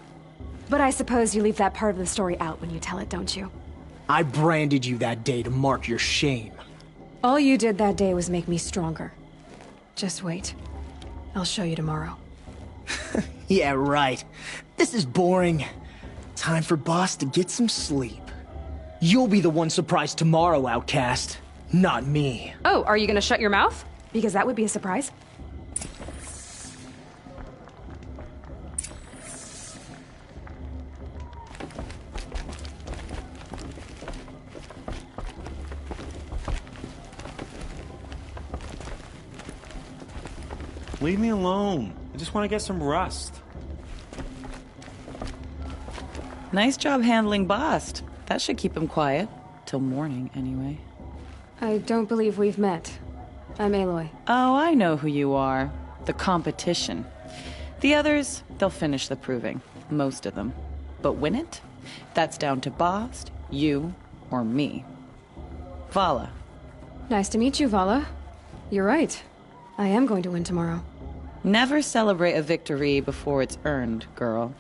But I suppose you leave that part of the story out when you tell it, don't you? I branded you that day to mark your shame. All you did that day was make me stronger. Just wait. I'll show you tomorrow. Yeah, right. This is boring. Time for Boss to get some sleep. You'll be the one surprised tomorrow, Outcast. Not me. Oh, are you gonna shut your mouth? Because that would be a surprise. Leave me alone. I just want to get some rest. Nice job handling Bast. That should keep him quiet. Till morning, anyway. I don't believe we've met. I'm Aloy. Oh, I know who you are. The competition. The others, they'll finish the proving. Most of them. But win it? That's down to Bast, you, or me. Vala. Nice to meet you, Vala. You're right. I am going to win tomorrow. Never celebrate a victory before it's earned, girl.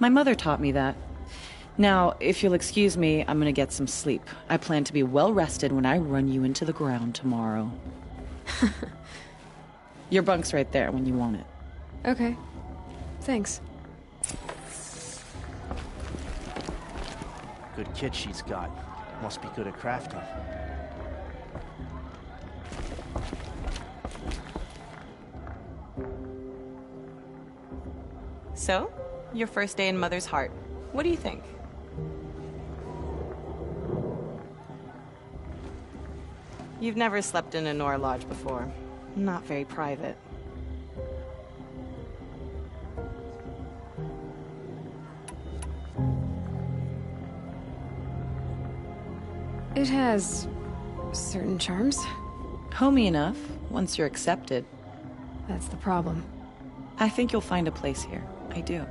My mother taught me that. Now, if you'll excuse me, I'm gonna get some sleep. I plan to be well rested when I run you into the ground tomorrow. Your bunk's right there when you want it. Okay. Thanks. Good kit she's got. Must be good at crafting. So, your first day in Mother's Heart. What do you think? You've never slept in a Nora Lodge before. Not very private. It has certain charms. Homey enough, once you're accepted. That's the problem. I think you'll find a place here. I do.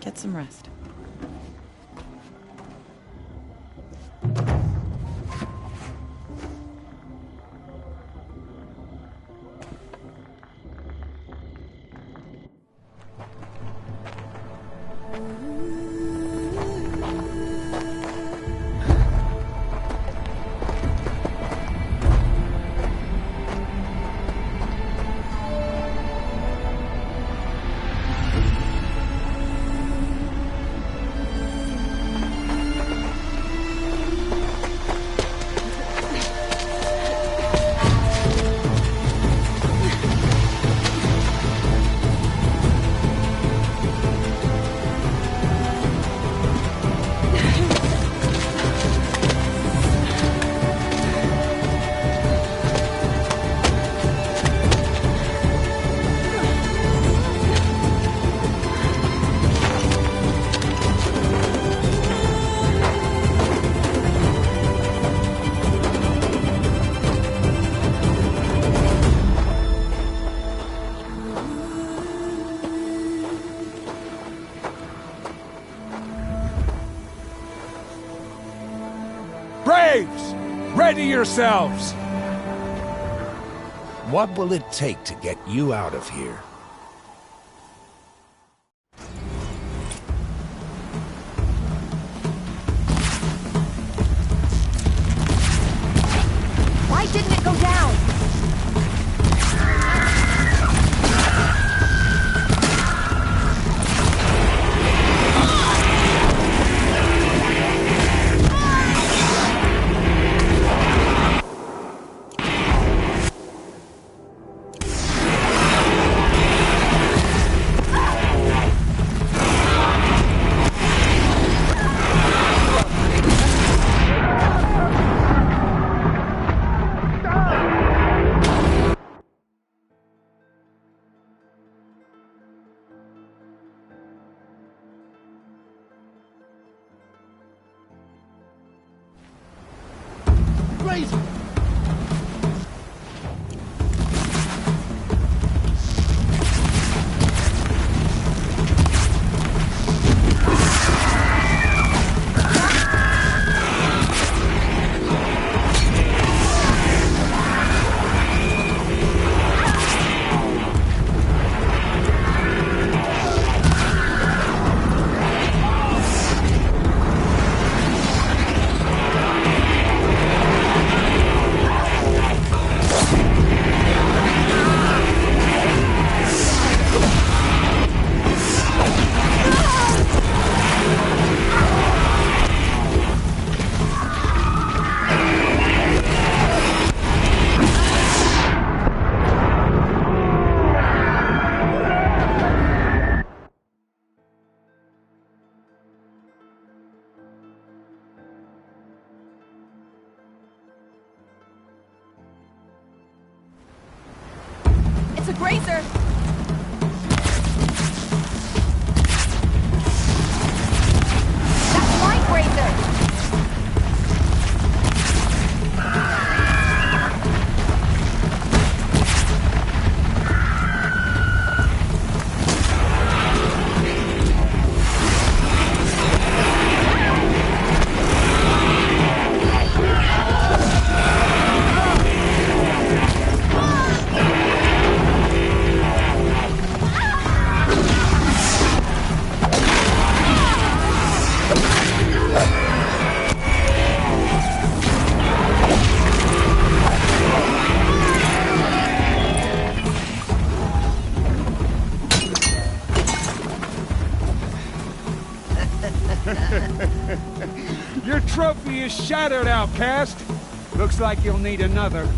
Get some rest. Braves! Ready yourselves! What will it take to get you out of here? Why didn't it go down? That's a grazer! That's my grazer! Your trophy is shattered, outcast. Looks like you'll need another.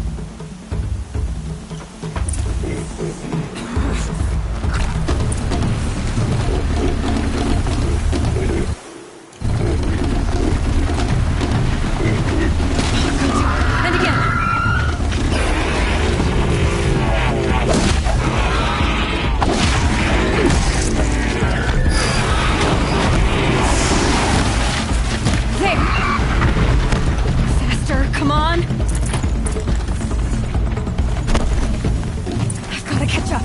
And again. There. Faster, come on. I've got to catch up.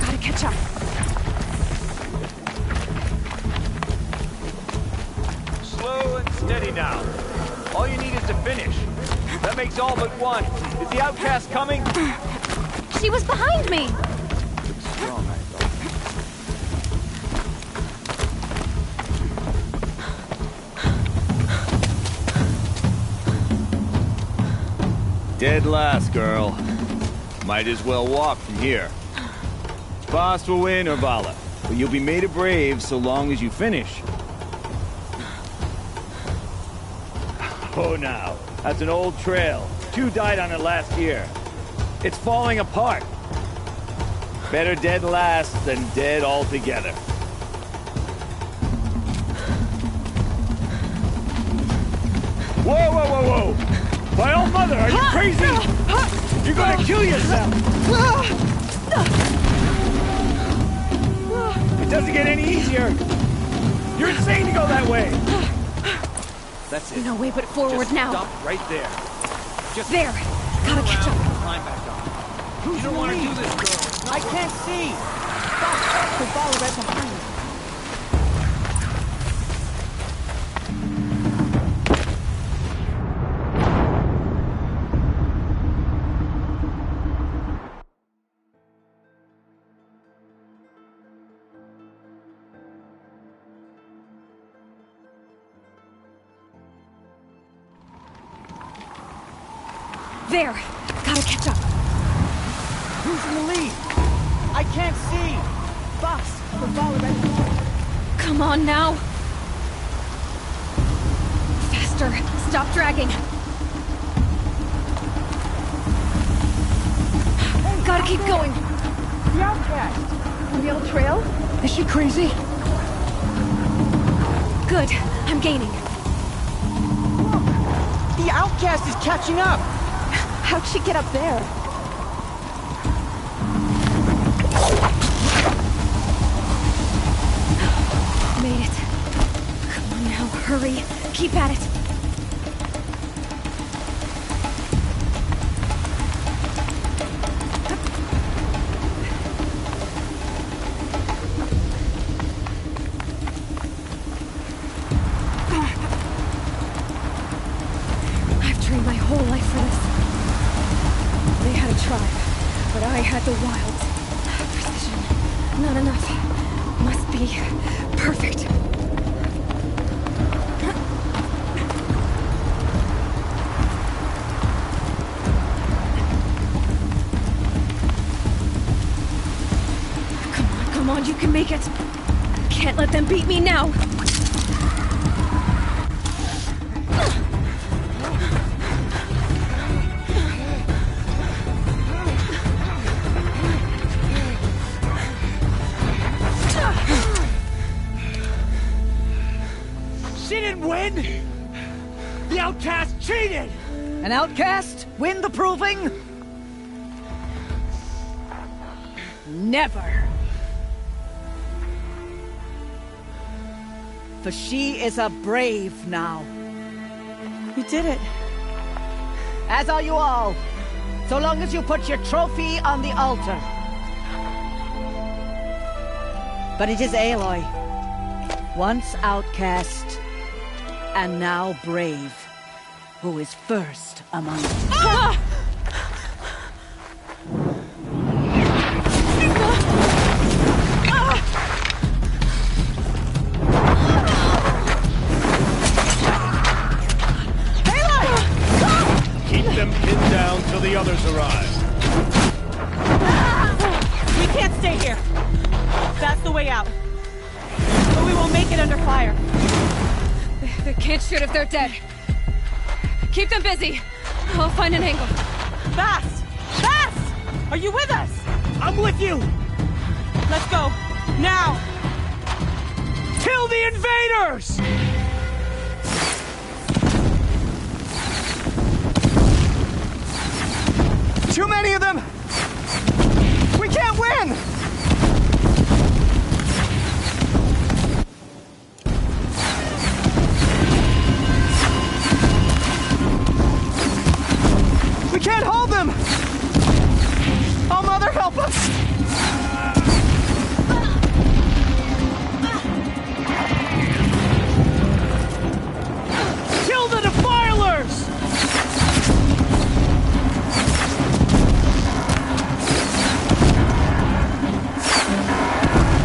Gotta catch up. Slow and steady now. All you need is to finish. That makes all but one. Is the outcast coming? She was behind me! Strong, I thought. Dead last, girl. Might as well walk from here. Boss will win, or Vala, but you'll be made a brave so long as you finish. Oh, now, that's an old trail. 2 died on it last year. It's falling apart. Better dead last than dead altogether. Whoa, whoa, whoa, whoa! My old mother, are you crazy? You're gonna kill yourself! It doesn't get any easier! You're insane to go that way! That's it. No way but forward Just now. stop right there. Just There. Gotta catch up. climb back up. You don't want to do this, girl. I can't see! Stop! The ball right behind you. There. Gotta catch up. Who's in the lead? I can't see! Boss, the ball right behind you. Come on now. Faster. Stop dragging. Gotta keep going. The outcast! On the old trail? Is she crazy? Good. I'm gaining. The outcast is catching up! How'd she get up there? Made it. Come on now, hurry. Keep at it. I've trained my whole life for this. They had a tribe, but I had the wild. Precision. Not enough. Must be perfect. Come on, you can make it. Can't let them beat me now. She didn't win! The outcast cheated! An outcast win the proving? Never. For she is a brave now. You did it. As are you all. So long as you put your trophy on the altar. But it is Aloy, once outcast, and now brave, who is first among us. Ah! Keep them pinned down till the others arrive. We can't stay here. That's the way out. But we won't make it under fire. They can't shoot if they're dead. Keep them busy. I'll find an angle. Fast! Fast! Are you with us? I'm with you! Let's go. Now! Kill the invaders! Too many of them! We can't win! We can't hold them! Oh, Mother, help us! Kill the defilers!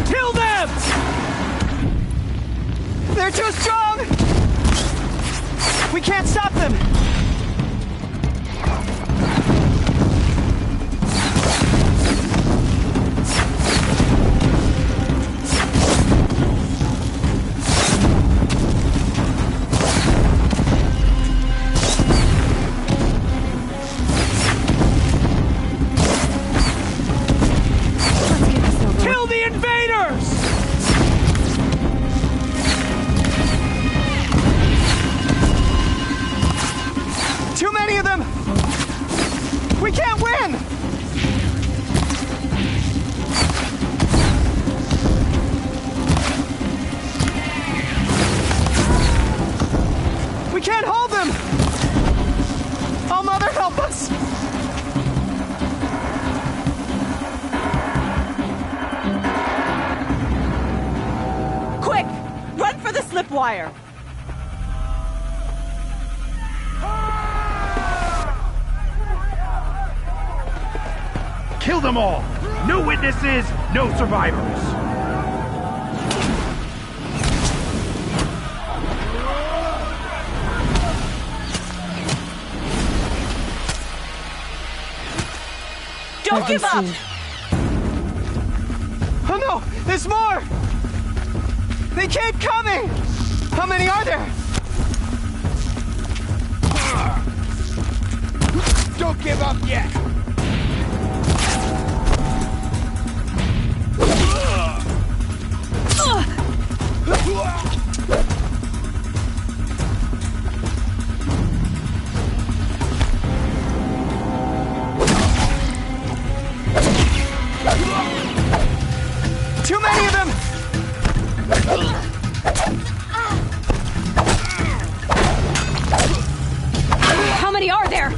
Kill them! They're too strong! We can't stop them! Kill the invaders! Too many of them! We can't win! We can't hold them! Oh, Mother, help us! Quick! Run for the slip wire! Kill them all! No witnesses, no survivors! Don't give up! Oh no! There's more! They keep coming! How many are there? Don't give up yet! Too many of them! How many are there?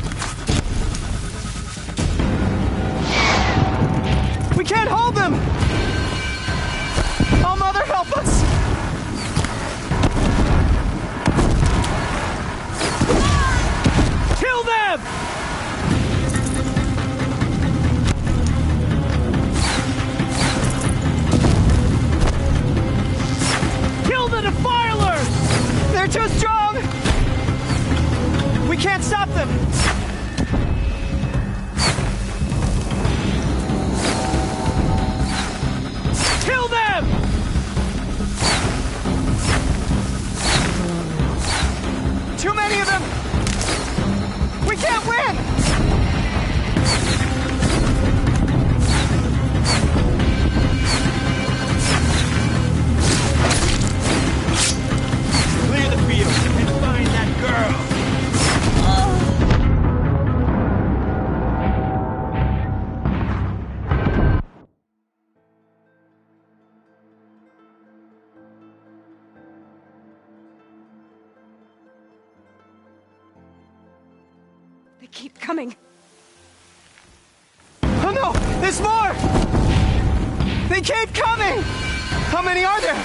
keep coming. Oh no! There's more! They keep coming! How many are there?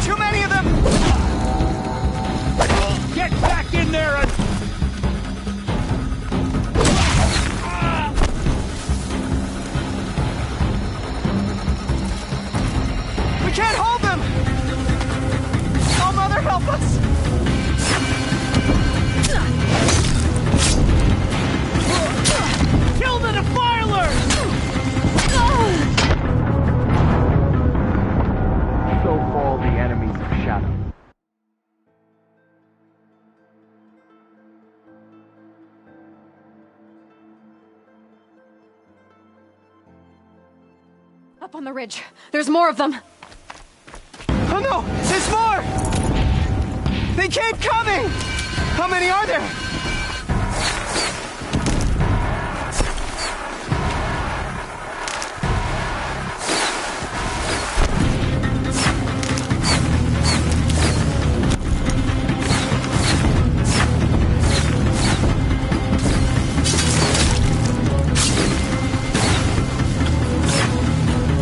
Too many of them! Get back in there and... We can't hold them! Oh, Mother, help us! Kill the defilers! So fall the enemies of Shadow. Up on the ridge. There's more of them. Oh no! There's more! They keep coming! How many are there?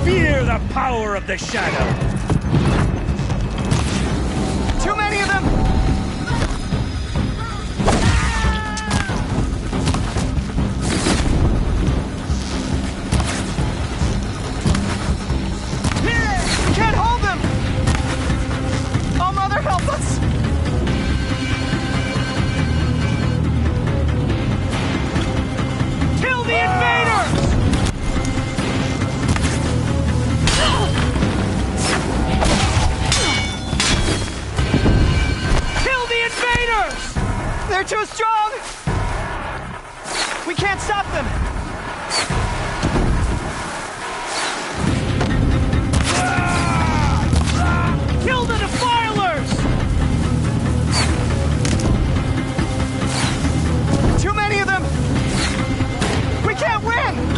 Fear the power of the shadow! Too many of them! We can't hold them! Oh, Mother, help us! Kill the invaders! Kill the invaders! They're too strong! We can't stop them! Kill the defilers! Too many of them! We can't win!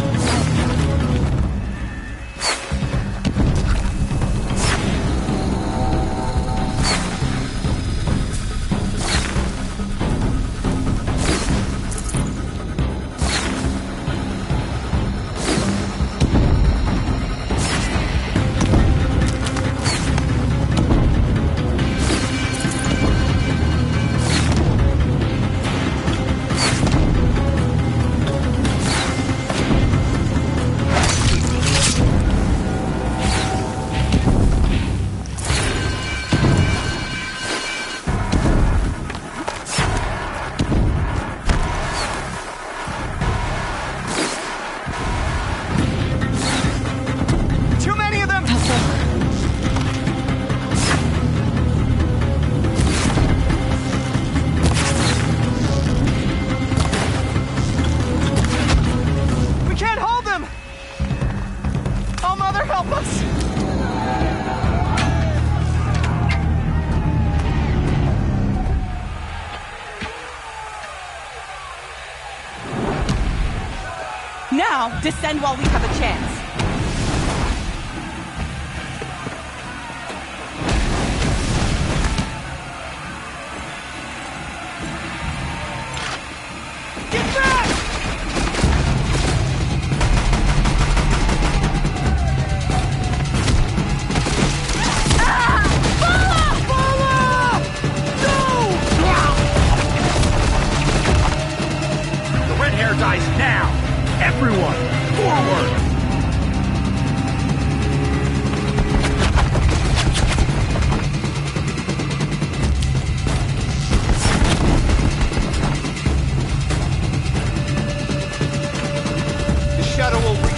Too many of them! We can't hold them! Oh, Mother, help us! Now, descend while we have a chance. Get back! The red hair dies now! Everyone, forward! The shadow will reach.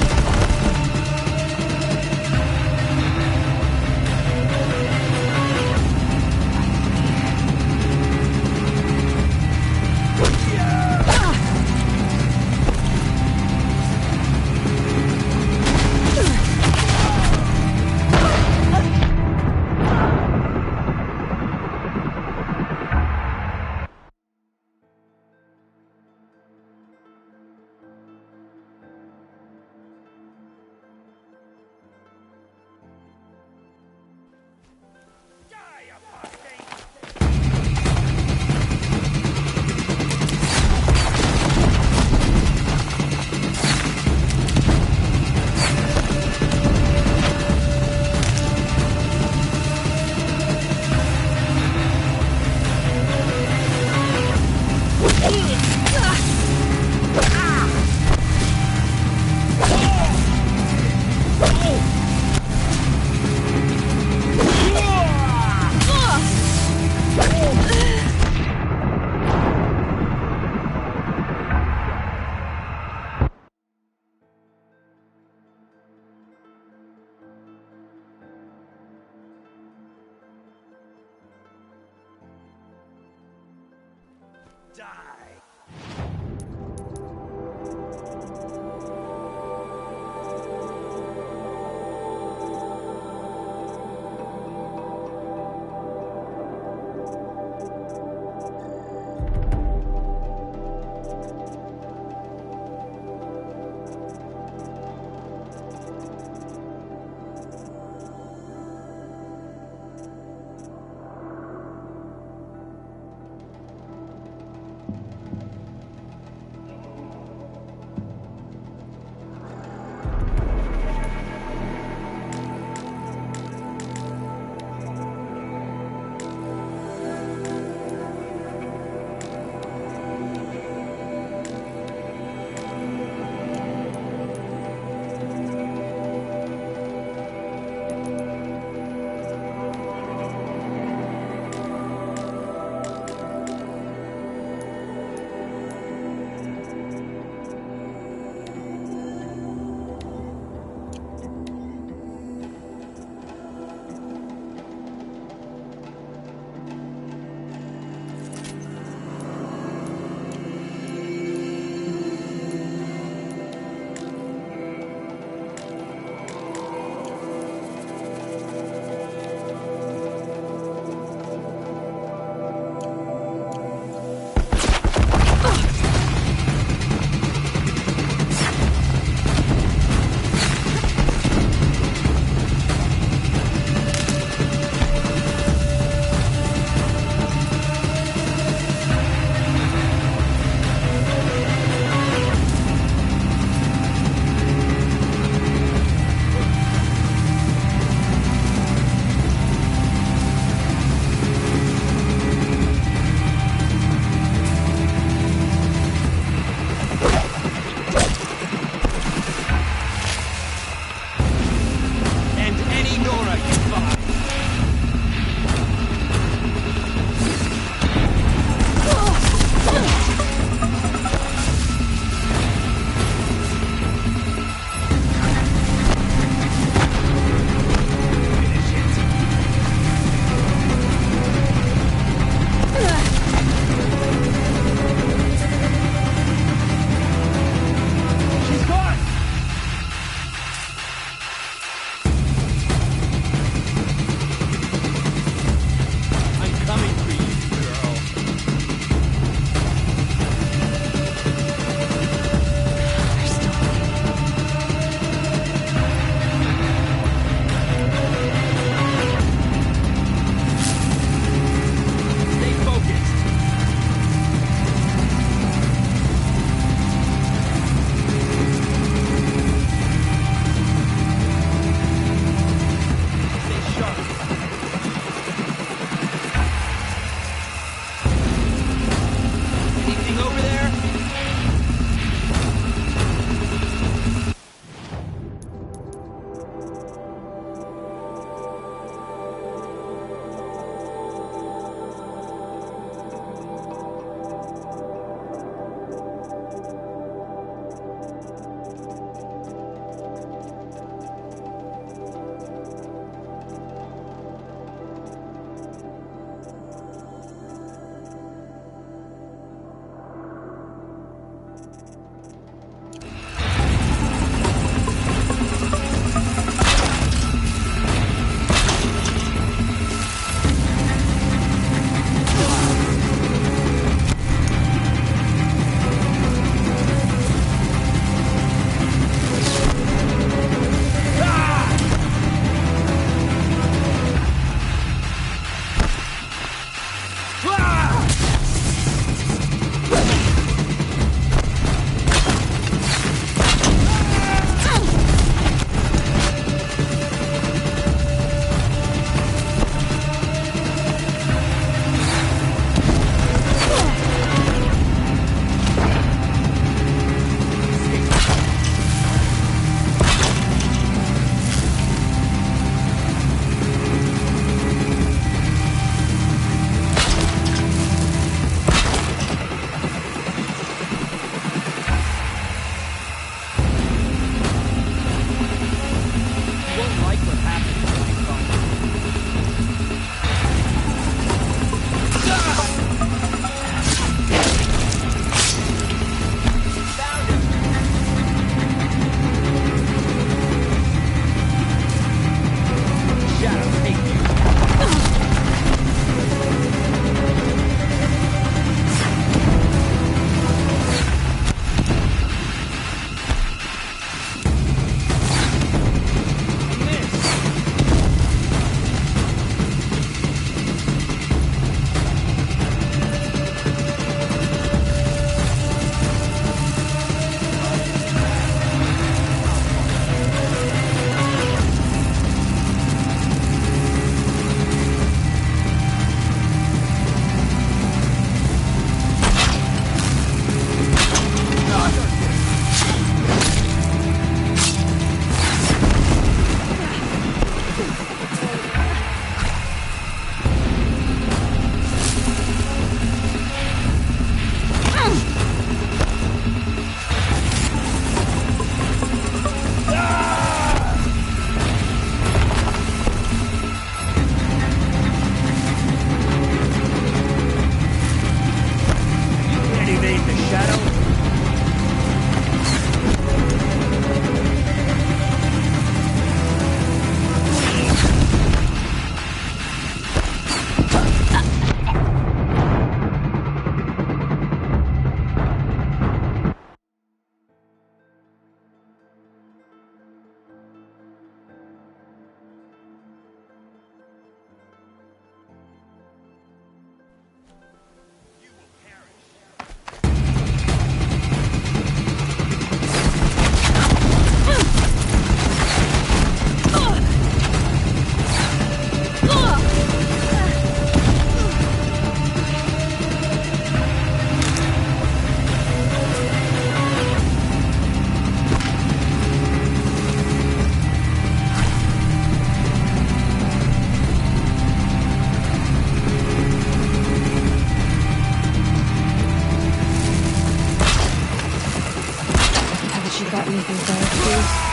Got anything for us, please?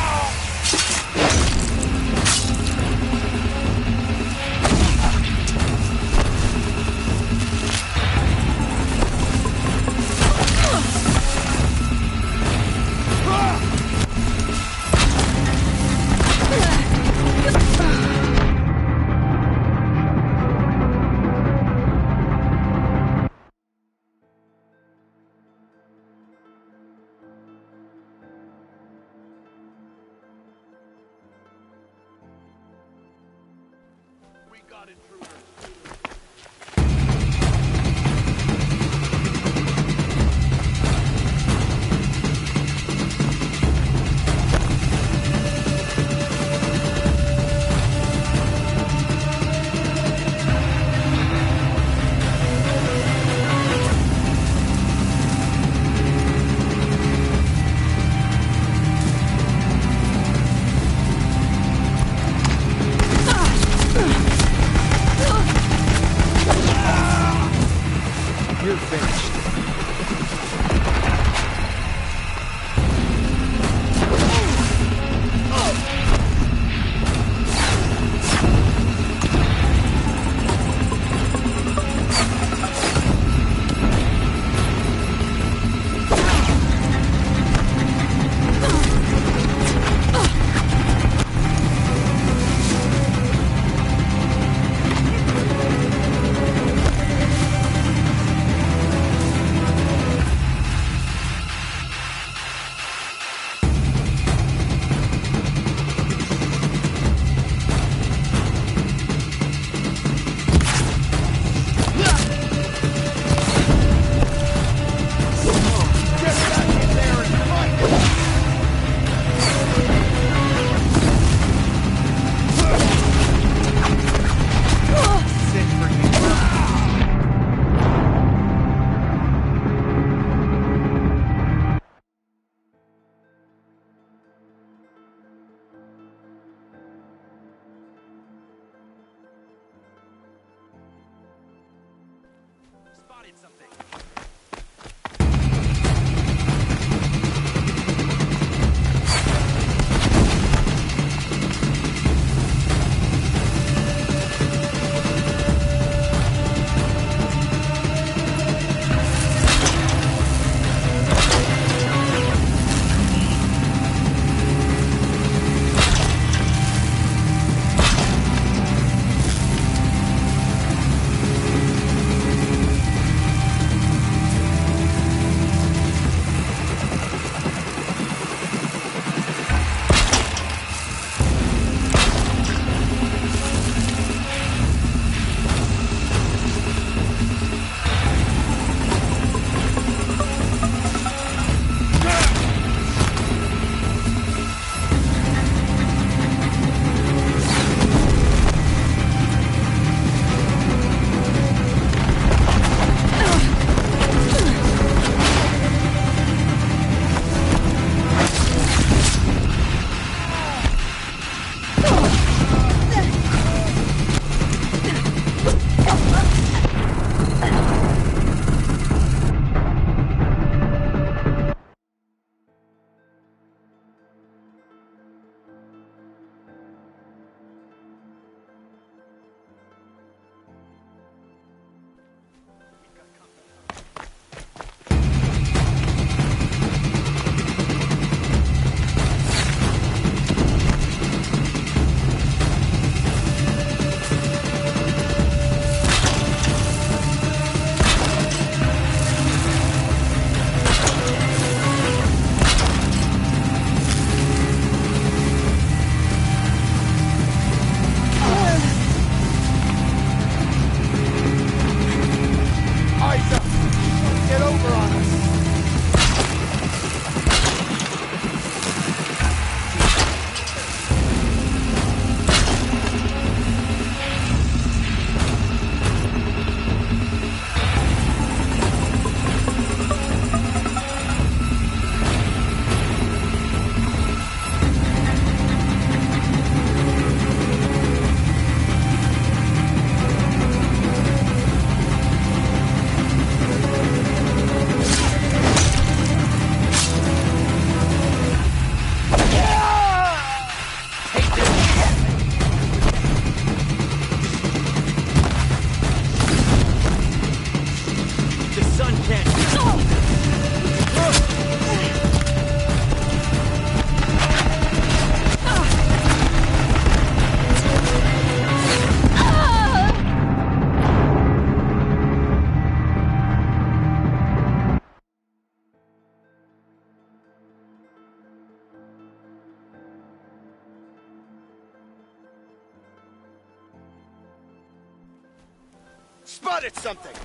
spotted something!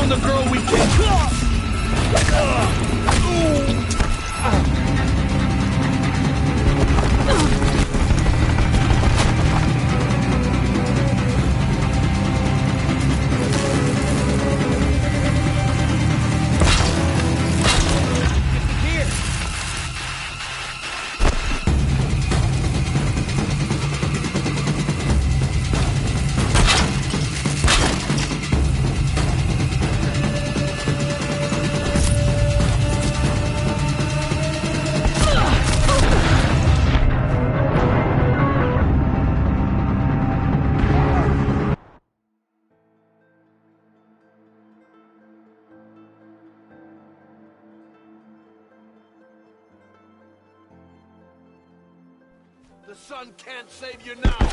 the girl we can... sun can't save you now!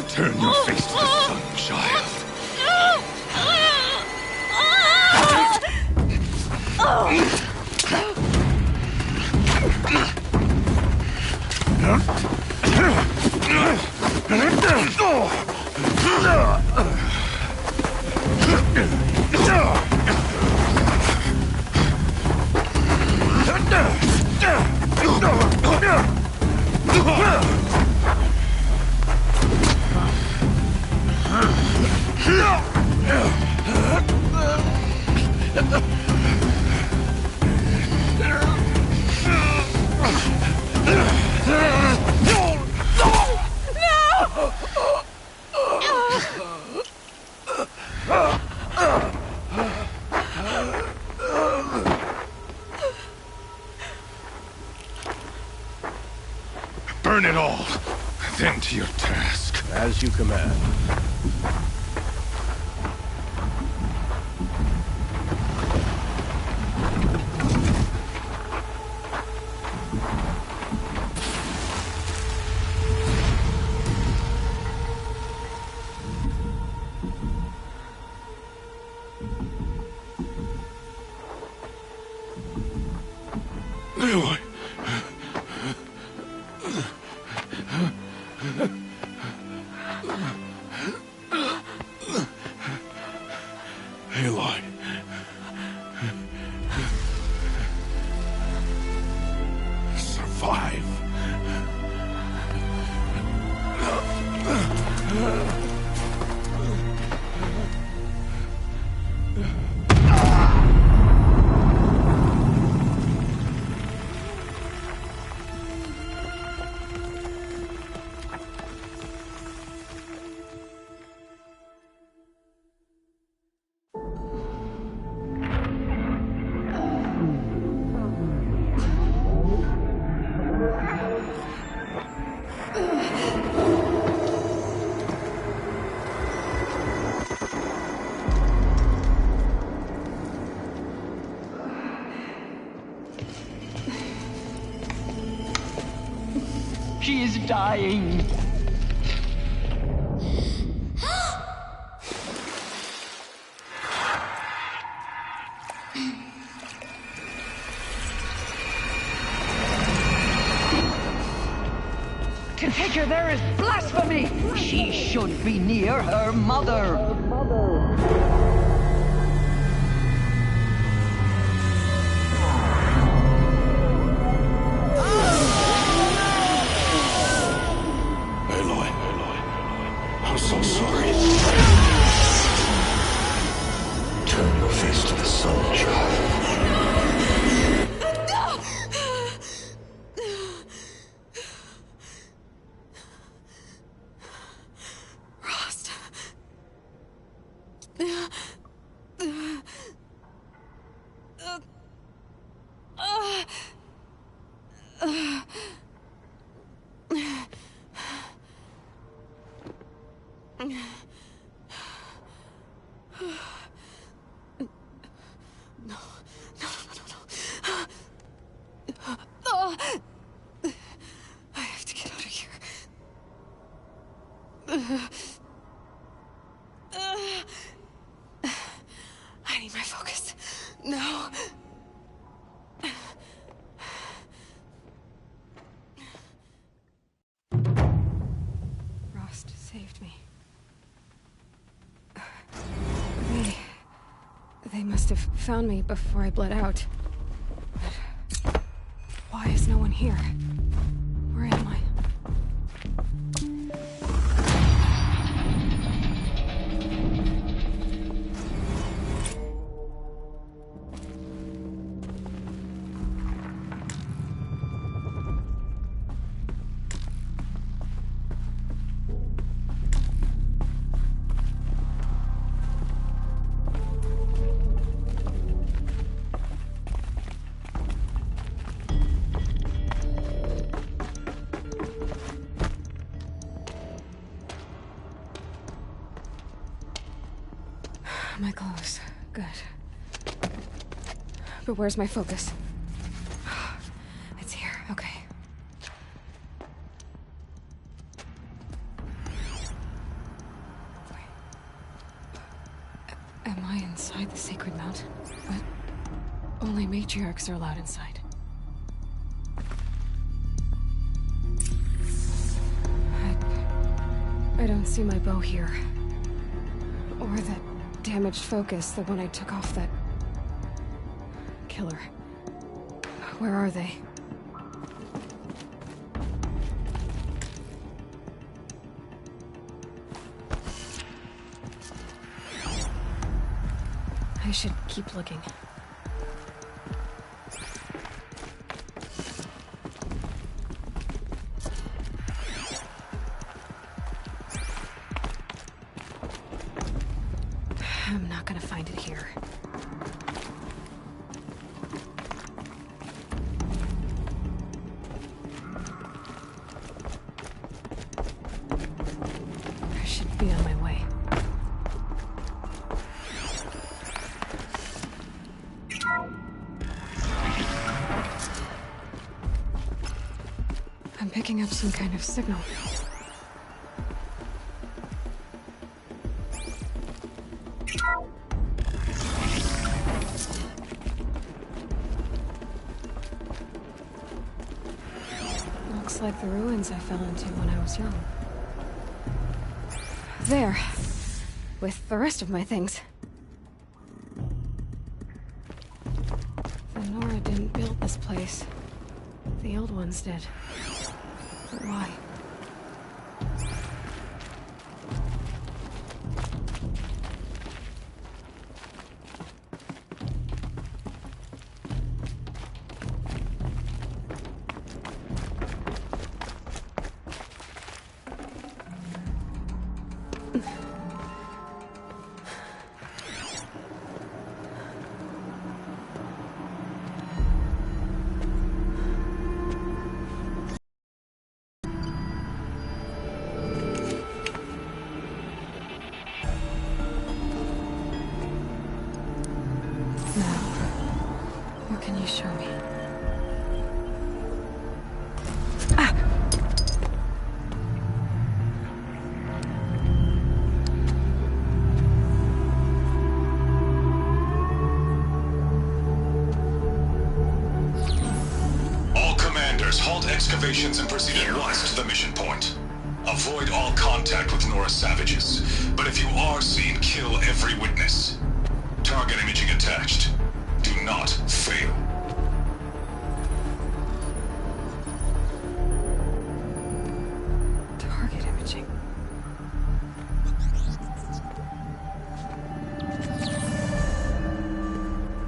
Turn your face to the sun, child. Burn it all, then to your task. As you command. Aloy. Aloy. Survive. She is dying. To take her there is blasphemy. She should be near her mother. I'm so sorry. Turn your face to the sun, child. Rost. I have to get out of here. I need my focus. No. Rost saved me. They must have found me before I bled out. But why is no one here? Where am I? My clothes. Good. But where's my focus? It's here. Okay. Wait. Am I inside the sacred mountain? But only matriarchs are allowed inside. I don't see my bow here. Or that damaged focus, the one I took off that killer. Where are they? I should keep looking. I'm not gonna find it here. I should be on my way. I'm picking up some kind of signal. Looks like the ruins I fell into when I was young. There. With the rest of my things. The Nora didn't build this place. The old ones did. But why? What can you show me? All commanders, halt excavations and proceed at once to the mission point. Avoid all contact with Nora savages, but if you are seen, kill every witness. Target imaging attached. Do not fail. Target imaging.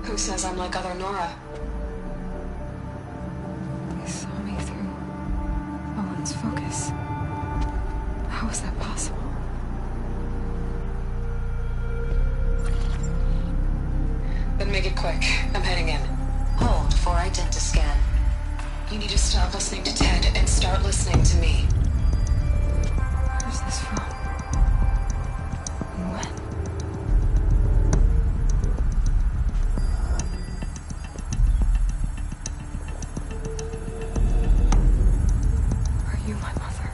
Who says I'm like other Nora? They saw me through Owen's focus. How is that possible? Then make it quick. I'm heading in. Hold for identiscan. You need to stop listening to Ted and start listening to me. Where's this from? And when? Are you my mother?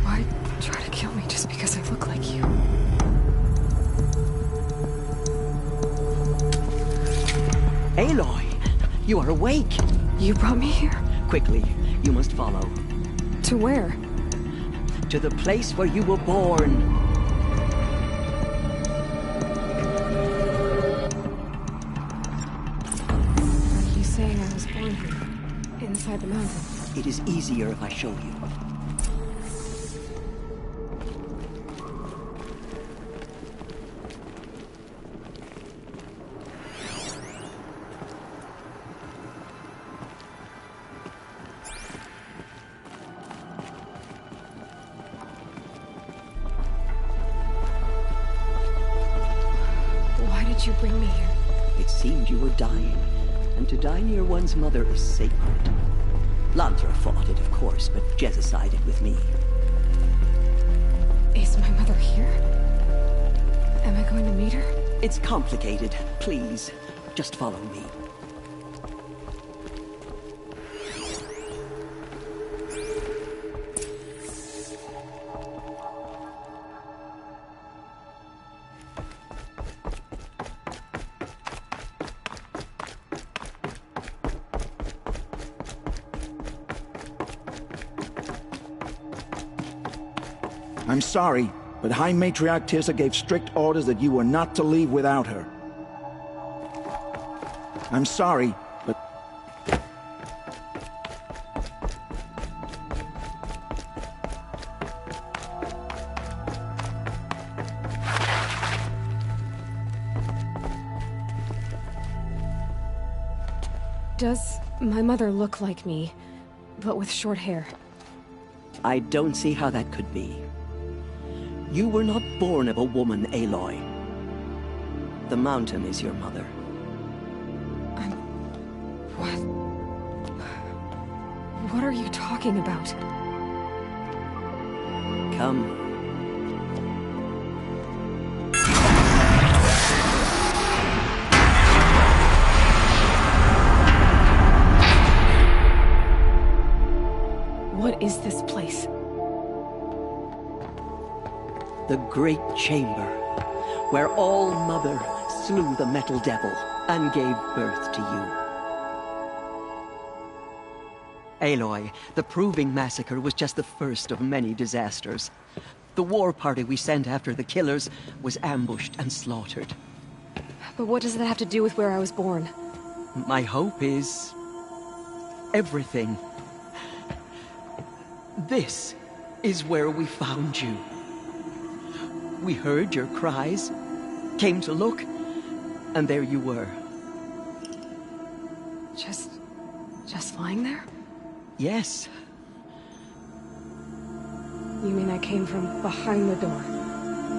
Why try to kill me just because I look like you? Aloy, you are awake. You brought me here? Quickly, you must follow. To where? To the place where you were born. Are you saying I was born here? Inside the mountain? It is easier if I show you. Why did you bring me here? It seemed you were dying, and to die near one's mother is sacred. Lantra fought it, of course, but Jezza sided with me. Is my mother here? Am I going to meet her? It's complicated. Please, just follow me. I'm sorry, but High Matriarch Tirsa gave strict orders that you were not to leave without her. I'm sorry, but... Does my mother look like me, but with short hair? I don't see how that could be. You were not born of a woman, Aloy. The mountain is your mother. What are you talking about? Come. What is this place? The Great Chamber, where All-Mother slew the Metal Devil and gave birth to you. Aloy, the Proving Massacre was just the first of many disasters. The war party we sent after the killers was ambushed and slaughtered. But what does that have to do with where I was born? My hope is... everything. This is where we found you. We heard your cries, came to look, and there you were. Just lying there? Yes. You mean I came from behind the door?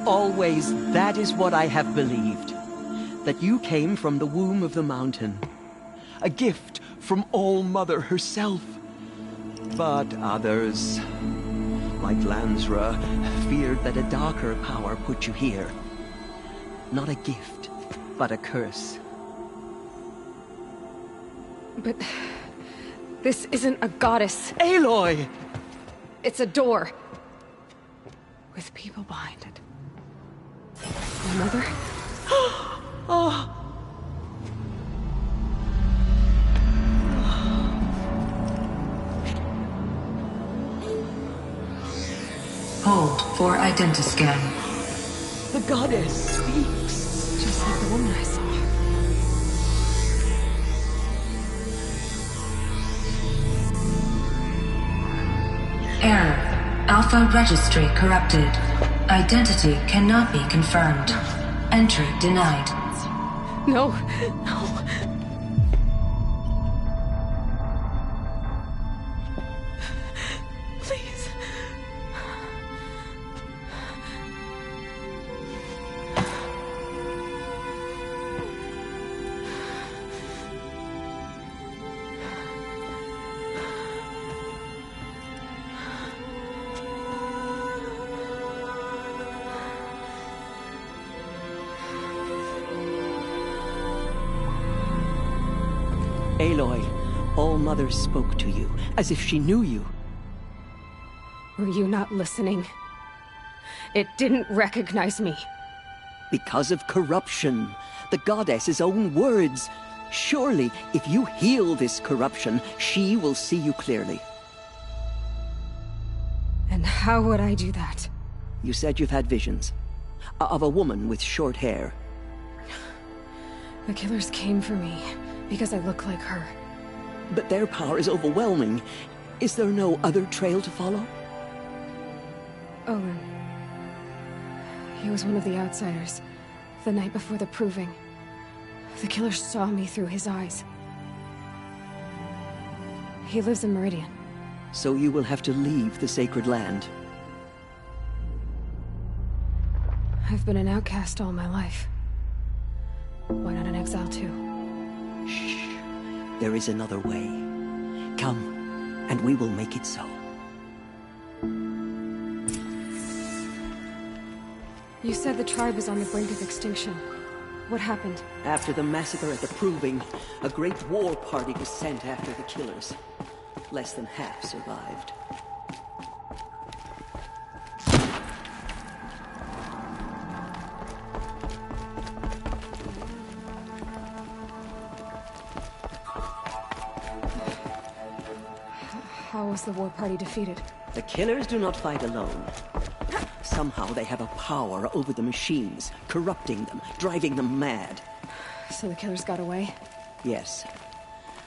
Always, that is what I have believed. That you came from the womb of the mountain. A gift from All-Mother herself. But others, like Lansra, feared that a darker power put you here. Not a gift, but a curse. But... this isn't a goddess. Aloy! It's a door. With people behind it. My mother? Oh! Hold for identiscan. The goddess speaks. Just like the woman I saw. Error. Alpha registry corrupted. Identity cannot be confirmed. Entry denied. No. Please. Aloy, All-Mother spoke to you, as if she knew you. Were you not listening? It didn't recognize me. Because of corruption. The goddess's own words. Surely, if you heal this corruption, she will see you clearly. And how would I do that? You said you've had visions. Of a woman with short hair. The killers came for me. Because I look like her. But their power is overwhelming. Is there no other trail to follow? Owen. He was one of the outsiders. The night before the Proving. The killer saw me through his eyes. He lives in Meridian. So you will have to leave the sacred land. I've been an outcast all my life. Why not an exile too? Shh. There is another way. Come. and we will make it so. You said the tribe was on the brink of extinction. What happened? After the massacre at the Proving, a great war party was sent after the killers. Less than half survived. How was the war party defeated? The killers do not fight alone. Somehow they have a power over the machines, corrupting them, driving them mad. So the killers got away? Yes.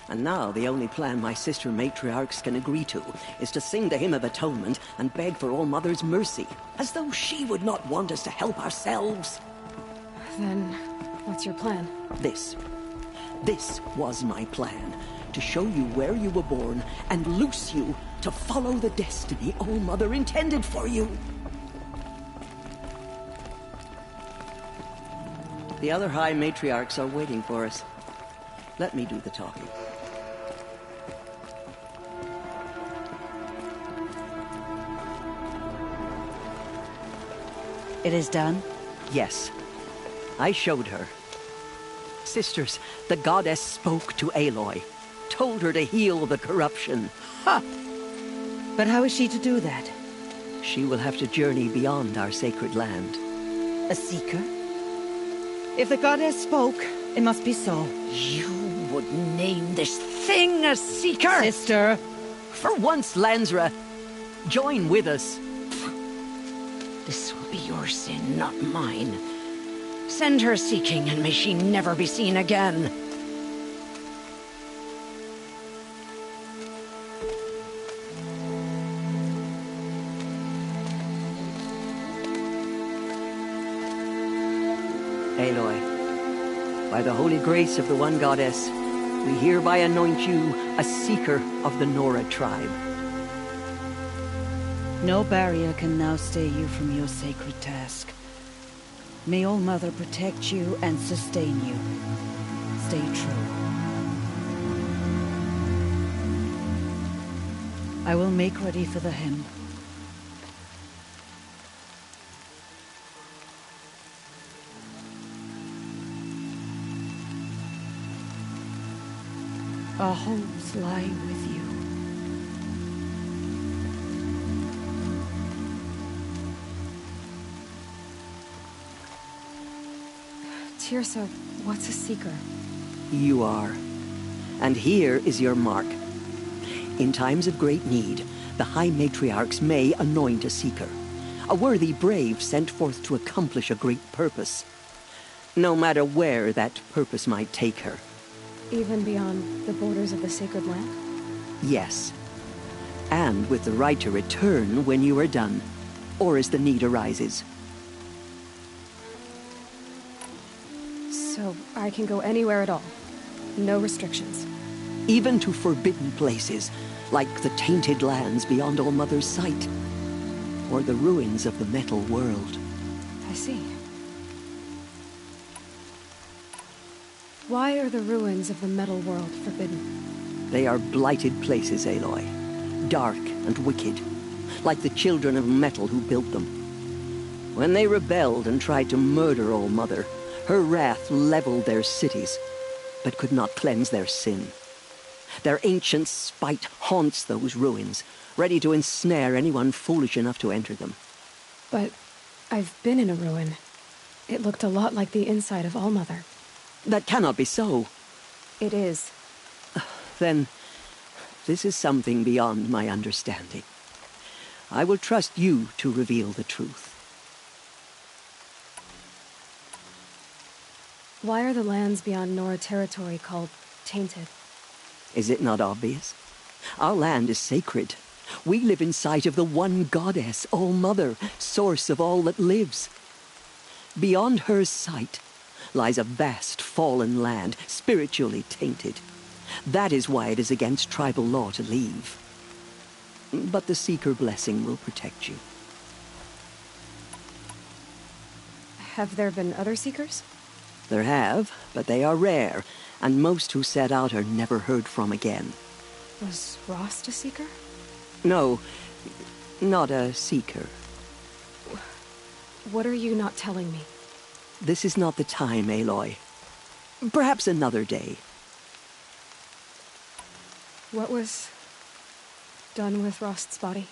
And now the only plan my sister matriarchs can agree to is to sing the Hymn of Atonement and beg for All Mother's mercy, as though she would not want us to help ourselves. Then, what's your plan? This was my plan. To show you where you were born and loose you to follow the destiny All Mother intended for you. The other High Matriarchs are waiting for us. Let me do the talking. It is done? Yes. I showed her. Sisters, the goddess spoke to Aloy. Told her to heal the corruption. Ha! But how is she to do that? She will have to journey beyond our sacred land. A seeker? If the goddess spoke, it must be so. You would name this thing a seeker? Sister! For once, Lansra, join with us. This will be your sin, not mine. Send her seeking, and may she never be seen again. Aloy, by the holy grace of the One Goddess, we hereby anoint you a seeker of the Nora tribe. No barrier can now stay you from your sacred task. May All Mother protect you and sustain you. Stay true. I will make ready for the hymn. Our homes lie with you. Teersa, what's a seeker? You are. And here is your mark. In times of great need, the High Matriarchs may anoint a seeker. A worthy brave sent forth to accomplish a great purpose. No matter where that purpose might take her. Even beyond the borders of the sacred land? Yes. And with the right to return when you are done, or as the need arises. So I can go anywhere at all? No restrictions? Even to forbidden places, like the tainted lands beyond All Mother's sight. Or the ruins of the metal world. I see. Why are the ruins of the metal world forbidden? They are blighted places, Aloy. Dark and wicked, like the children of metal who built them. When they rebelled and tried to murder All Mother, her wrath leveled their cities, but could not cleanse their sin. Their ancient spite haunts those ruins, ready to ensnare anyone foolish enough to enter them. But I've been in a ruin. It looked a lot like the inside of All Mother. That cannot be so. It is. Then, this is something beyond my understanding. I will trust you to reveal the truth. Why are the lands beyond Nora territory called tainted? Is it not obvious? Our land is sacred. We live in sight of the One Goddess, All Mother, source of all that lives. Beyond her sight lies a vast fallen land, spiritually tainted. That is why it is against tribal law to leave. But the Seeker blessing will protect you. Have there been other Seekers? There have, but they are rare, and most who set out are never heard from again. Was Rost a Seeker? No, not a Seeker. What are you not telling me? This is not the time, Aloy. Perhaps another day. What was done with Rost's body?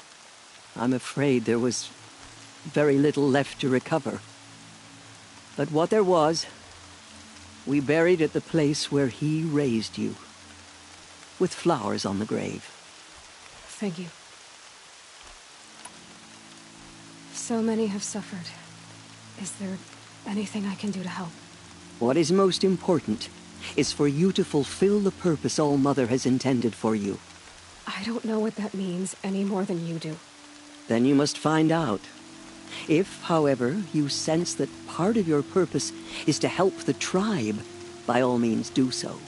I'm afraid there was very little left to recover. But what there was, we buried at the place where he raised you, with flowers on the grave. Thank you. So many have suffered. Is there anything I can do to help? What is most important is for you to fulfill the purpose All-Mother has intended for you. I don't know what that means any more than you do. Then you must find out. If, however, you sense that part of your purpose is to help the tribe, by all means do so.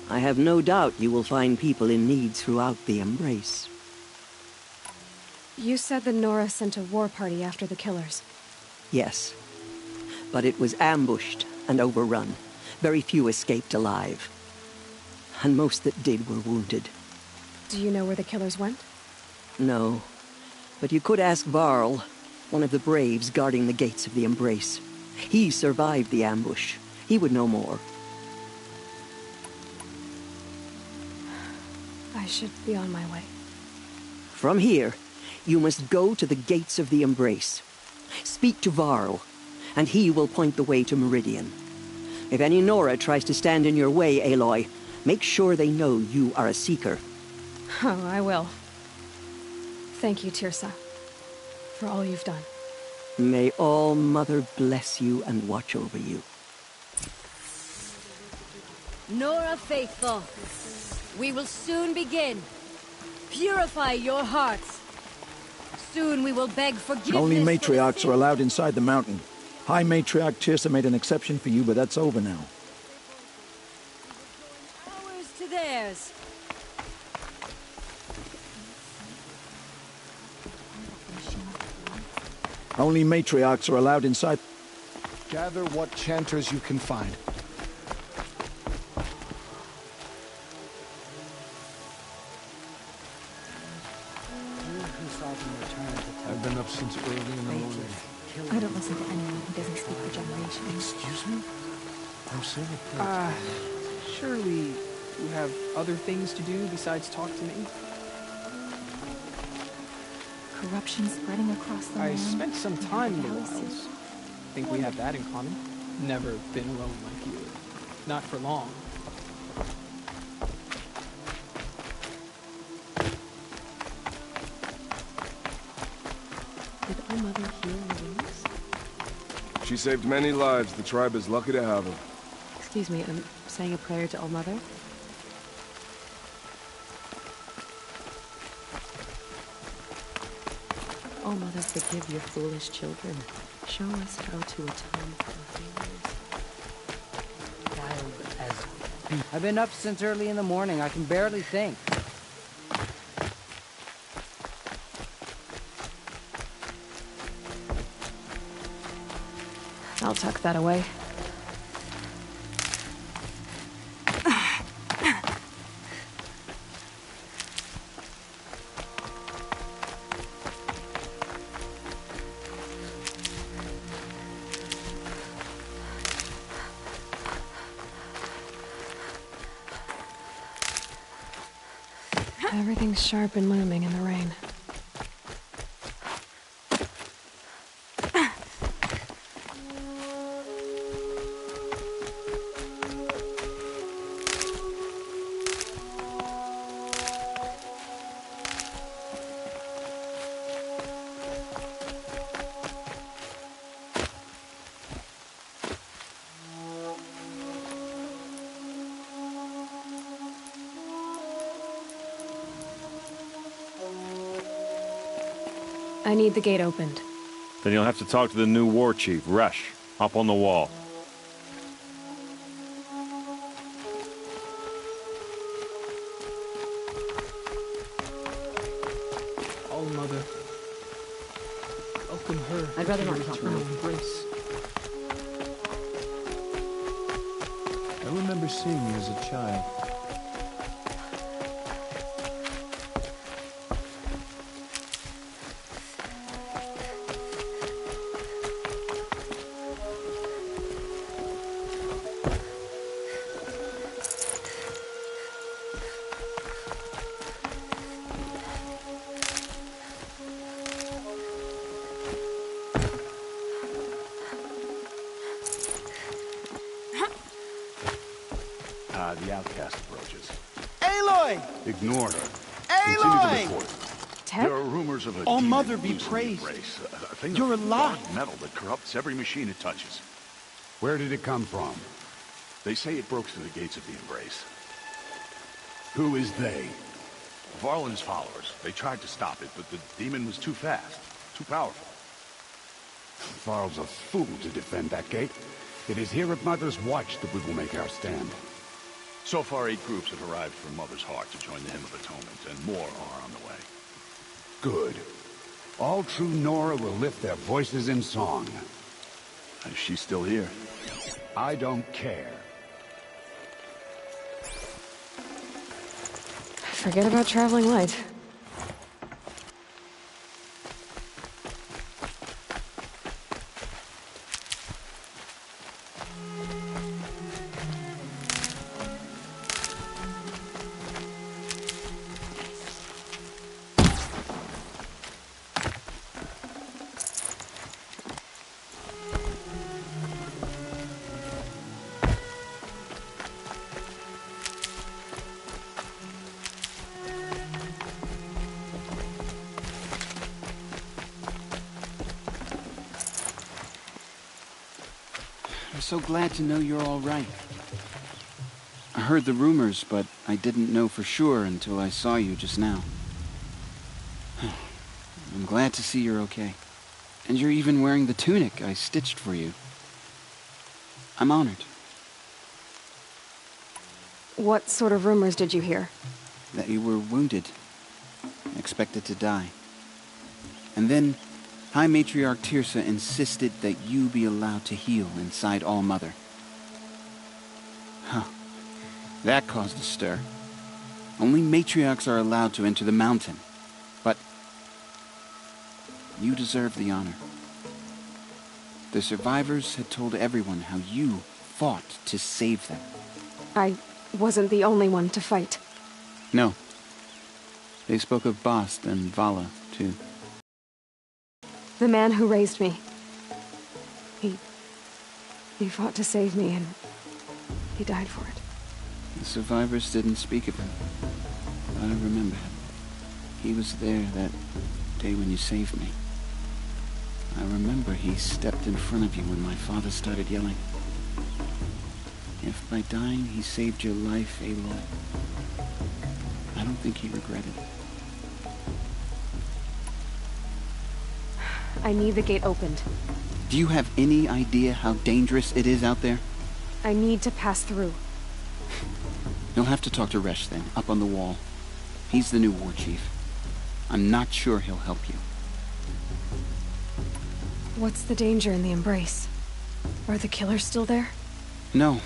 I have no doubt you will find people in need throughout the Embrace. You said the Nora sent a war party after the killers. Yes, but it was ambushed and overrun. Very few escaped alive. And most that did were wounded. Do you know where the killers went? No, but you could ask Varl, one of the Braves guarding the gates of the Embrace. He survived the ambush. He would know more. I should be on my way. From here, you must go to the gates of the Embrace. Speak to Varl, and he will point the way to Meridian. If any Nora tries to stand in your way, Aloy, make sure they know you are a Seeker. Oh, I will. Thank you, Teersa, for all you've done. May All-Mother bless you and watch over you. Nora faithful, we will soon begin. Purify your hearts. Soon we will beg forgiveness. Only matriarchs are allowed inside the mountain. High Matriarch Teersa made an exception for you, but that's over now. Ours to theirs. Only matriarchs are allowed inside. Gather what chanters you can find. I've been up since early in the morning. I don't listen to anyone who doesn't speak for generations. Excuse me? I'm so Surely you have other things to do besides talk to me? Corruption spreading across the land. I spent some time in the wilds. Think we have that in common? Never been alone like you. Not for long. Did All-Mother heal Louise? She saved many lives. The tribe is lucky to have her. Excuse me, I'm saying a prayer to All-Mother. All-Mother, forgive your foolish children. Show us how to atone for our failures. I've been up since early in the morning. I can barely think. I'll tuck that away. Everything's sharp and looming in the rain. I need the gate opened. Then you'll have to talk to the new war chief, Rush, up on the wall. All-Mother. Welcome her. I'd rather not talk eternal now. embrace. I remember seeing you as a child. The outcast approaches. Aloy! Ignore her. Aloy! Continue to report. Ted? There are rumors of a All demon Mother be loose in the praised. Embrace. A thing You're of alive. dark metal that corrupts every machine it touches. Where did it come from? They say it broke through the gates of the Embrace. Who is they? Varl and his followers. They tried to stop it, but the demon was too fast. Too powerful. Varl's a fool to defend that gate. It is here at Mother's Watch that we will make our stand. So far, 8 groups have arrived from Mother's Heart to join the Hymn of Atonement, and more are on the way. Good. All true Nora will lift their voices in song. Is she still here? I don't care. Forget about traveling light. I'm so glad to know you're all right. I heard the rumors, but I didn't know for sure until I saw you just now. I'm glad to see you're okay. And you're even wearing the tunic I stitched for you. I'm honored. What sort of rumors did you hear? That you were wounded. Expected to die. And then High Matriarch Teersa insisted that you be allowed to heal inside All-Mother. Huh. That caused a stir. Only matriarchs are allowed to enter the mountain. But you deserve the honor. The survivors had told everyone how you fought to save them. I wasn't the only one to fight. No. They spoke of Bast and Vala, too. The man who raised me. He fought to save me, and he died for it. The survivors didn't speak of him, but I remember him. He was there that day when you saved me. I remember he stepped in front of you when my father started yelling. If by dying he saved your life, Aloy, I don't think he regretted it. I need the gate opened. Do you have any idea how dangerous it is out there? I need to pass through. You'll have to talk to Resh then, up on the wall. He's the new war chief. I'm not sure he'll help you. What's the danger in the Embrace? Are the killers still there? No.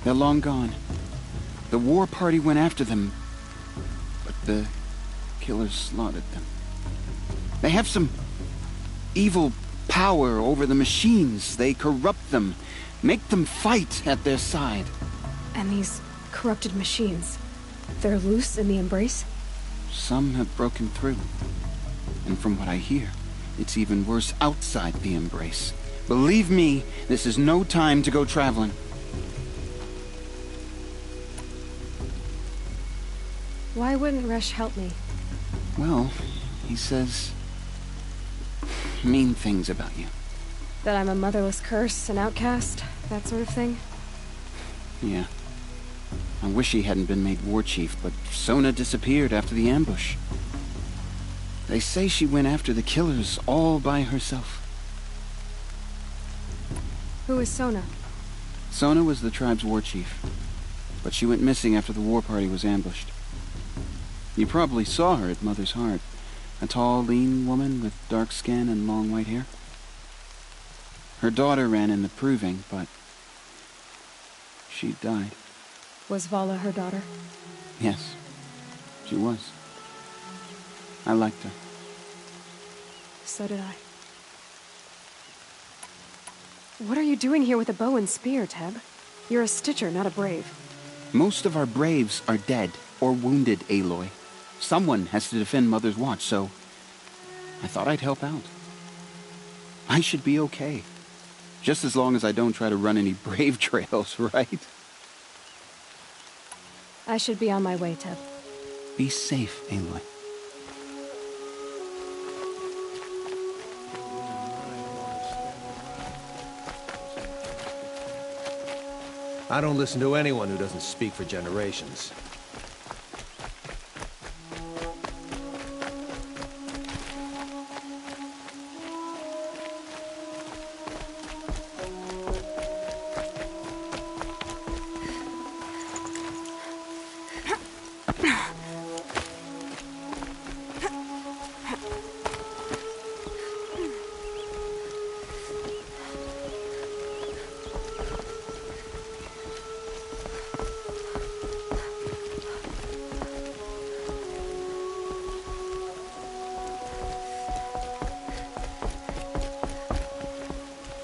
They're long gone. The war party went after them, but the killers slaughtered them. They have some evil power over the machines. They corrupt them, make them fight at their side. And these corrupted machines, they're loose in the Embrace? Some have broken through. And from what I hear, it's even worse outside the Embrace. Believe me, this is no time to go traveling. Why wouldn't Resh help me? Well, he says mean things about you. That I'm a motherless curse, an outcast, that sort of thing? Yeah. I wish he hadn't been made war chief, but Sona disappeared after the ambush. They say she went after the killers all by herself. Who is Sona? Sona was the tribe's war chief, but she went missing after the war party was ambushed. You probably saw her at Mother's Heart. A tall, lean woman with dark skin and long white hair. Her daughter ran in the proving, but she died. Was Vala her daughter? Yes, she was. I liked her. So did I. What are you doing here with a bow and spear, Teb? You're a Stitcher, not a Brave. Most of our Braves are dead or wounded, Aloy. Someone has to defend Mother's Watch, so I thought I'd help out. I should be okay. Just as long as I don't try to run any Brave trails, right? I should be on my way, Teb. Be safe, Aloy. I don't listen to anyone who doesn't speak for generations.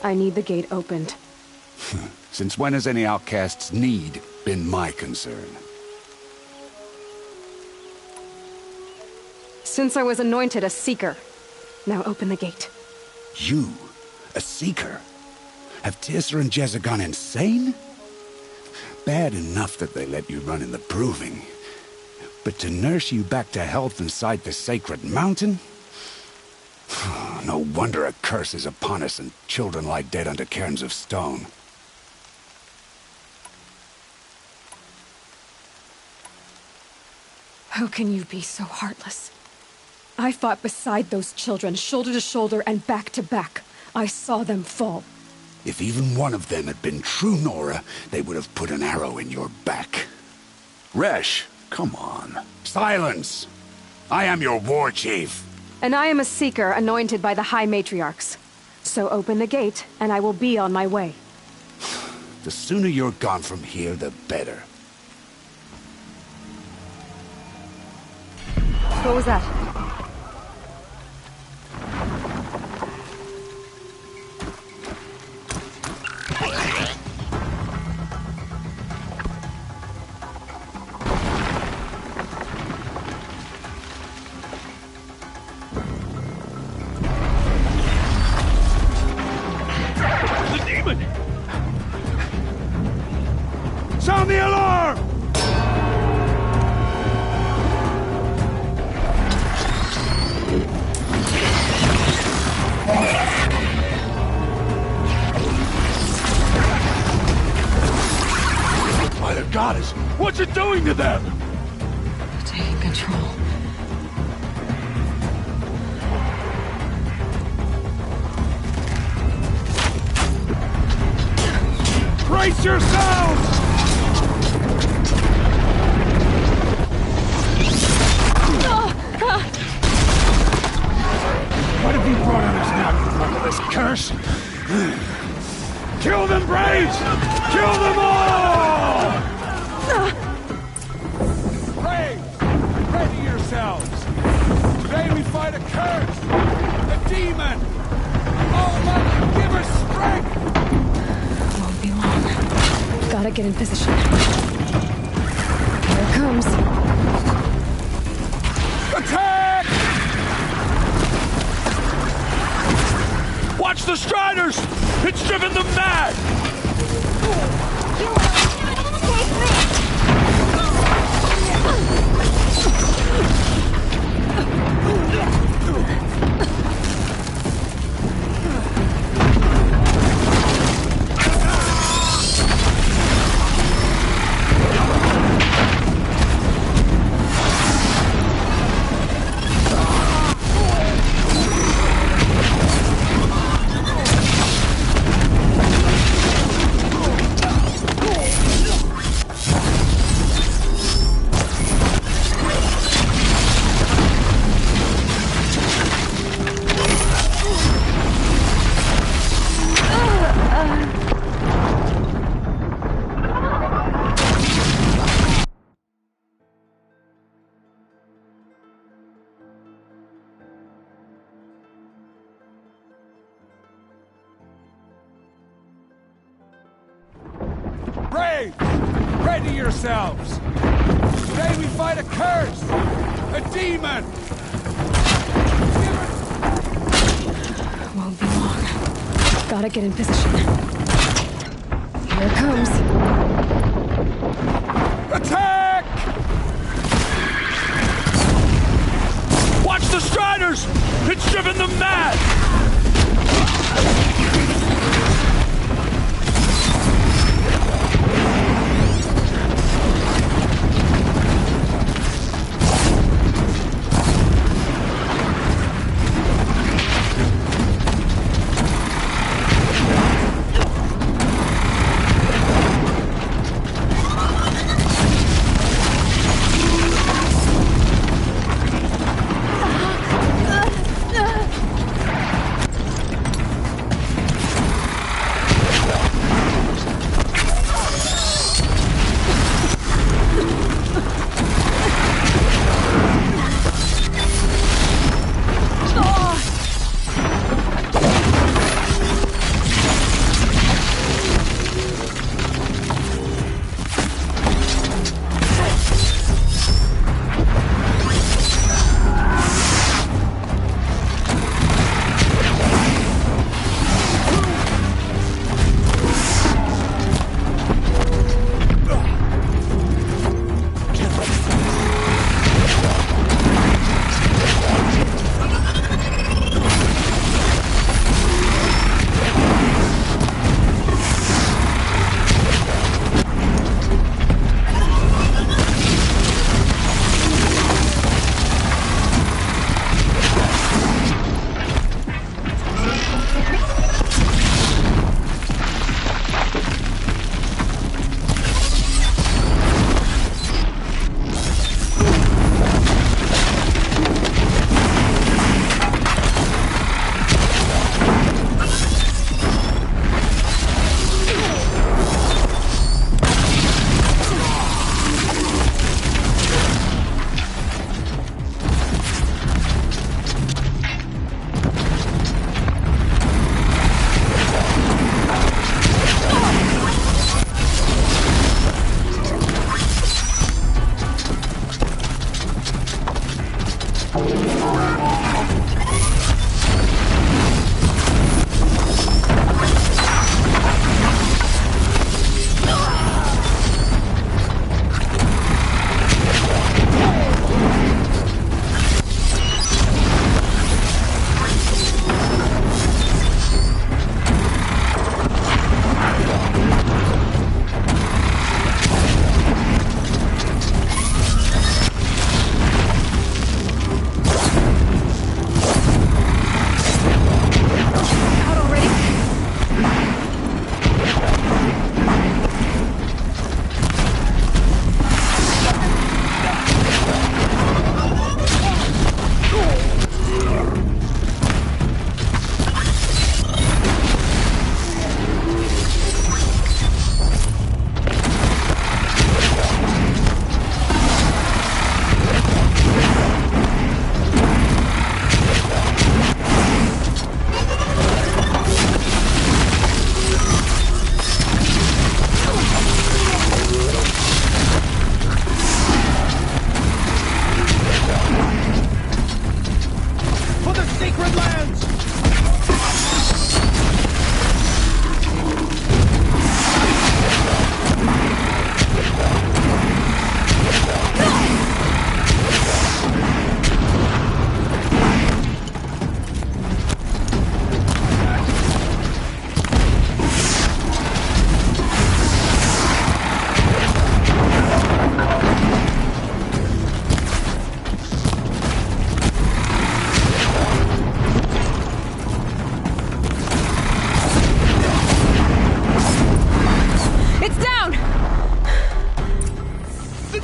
I need the gate opened. Since when has any outcast's need been my concern? Since I was anointed a Seeker. Now open the gate. You? A Seeker? Have Teersa and Jezza gone insane? Bad enough that they let you run in the Proving. But to nurse you back to health inside the Sacred Mountain? No wonder a curse is upon us and children lie dead under cairns of stone. How can you be so heartless? I fought beside those children, shoulder to shoulder and back to back. I saw them fall. If even one of them had been true Nora, they would have put an arrow in your back. Resh, come on. Silence! I am your war chief. And I am a Seeker anointed by the High Matriarchs. So open the gate, and I will be on my way. The sooner you're gone from here, the better. What was that? Sound the alarm! By the goddess, what's it doing to them? Taking control. Brace yourselves! What have you brought on us now, you lump of this curse? Kill them, Braves! Kill them all! Braves, ready yourselves! Today we fight a curse! A demon! Almighty, give us strength! Won't be long. Gotta get in position. Here it comes. Attack! Watch the Striders! It's driven them mad! Braves! Ready yourselves! Today we fight a curse! A demon! Won't be long. Gotta get in position. Here it comes. Attack!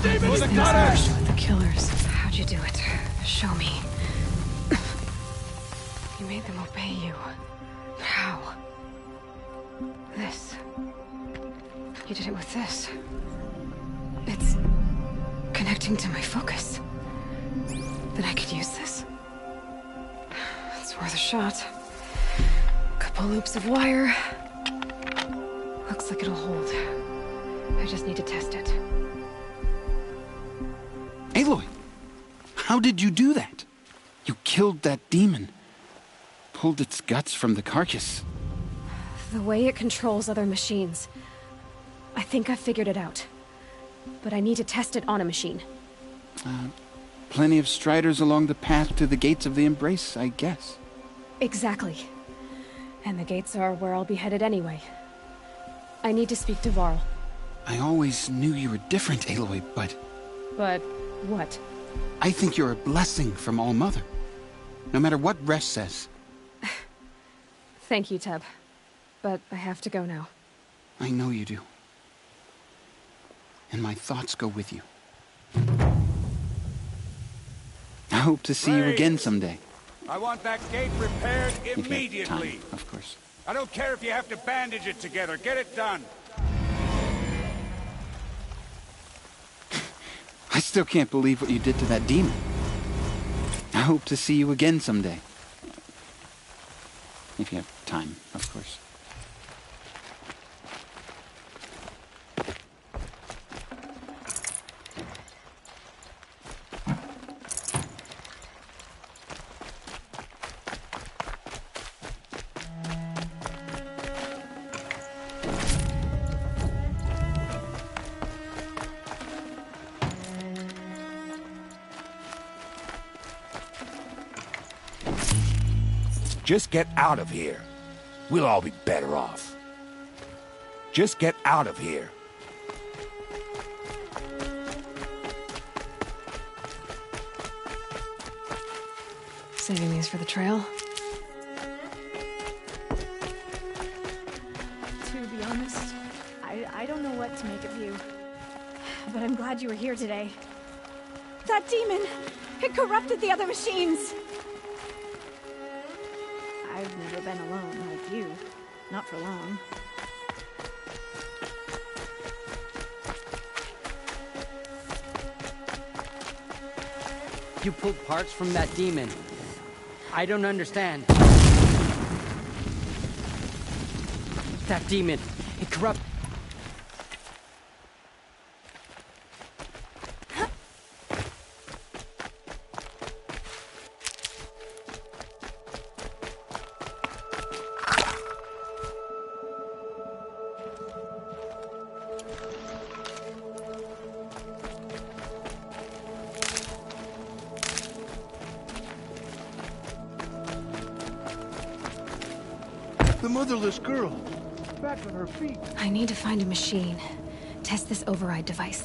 For the gunners! With the killers. How'd you do it? Show me. You made them obey you. How? This. You did it with this. It's connecting to my focus. Then I could use this. It's worth a shot. Couple loops of wire. Looks like it'll hold. I just need to test it. Aloy! How did you do that? You killed that demon. Pulled its guts from the carcass. The way it controls other machines. I think I figured it out. But I need to test it on a machine. Plenty of striders along the path to the gates of the Embrace, I guess. Exactly. And the gates are where I'll be headed anyway. I need to speak to Varl. I always knew you were different, Aloy, but... But what? I think you're a blessing from All-Mother. No matter what Resh says. Thank you, Teb. But I have to go now. I know you do. And my thoughts go with you. I hope to see you again someday. I want that gate repaired If you have immediately. time, of course. I don't care if you have to bandage it together. Get it done. I still can't believe what you did to that demon. I hope to see you again someday. If you have time, of course. Just get out of here. We'll all be better off. Just get out of here. Saving these for the trail? To be honest, I don't know what to make of you. But I'm glad you were here today. That demon! It corrupted the other machines! I've never been alone like you. Not for long. You pulled parts from that demon. I don't understand. That demon, it corrupt... The motherless girl. Back on her feet. I need to find a machine. Test this override device.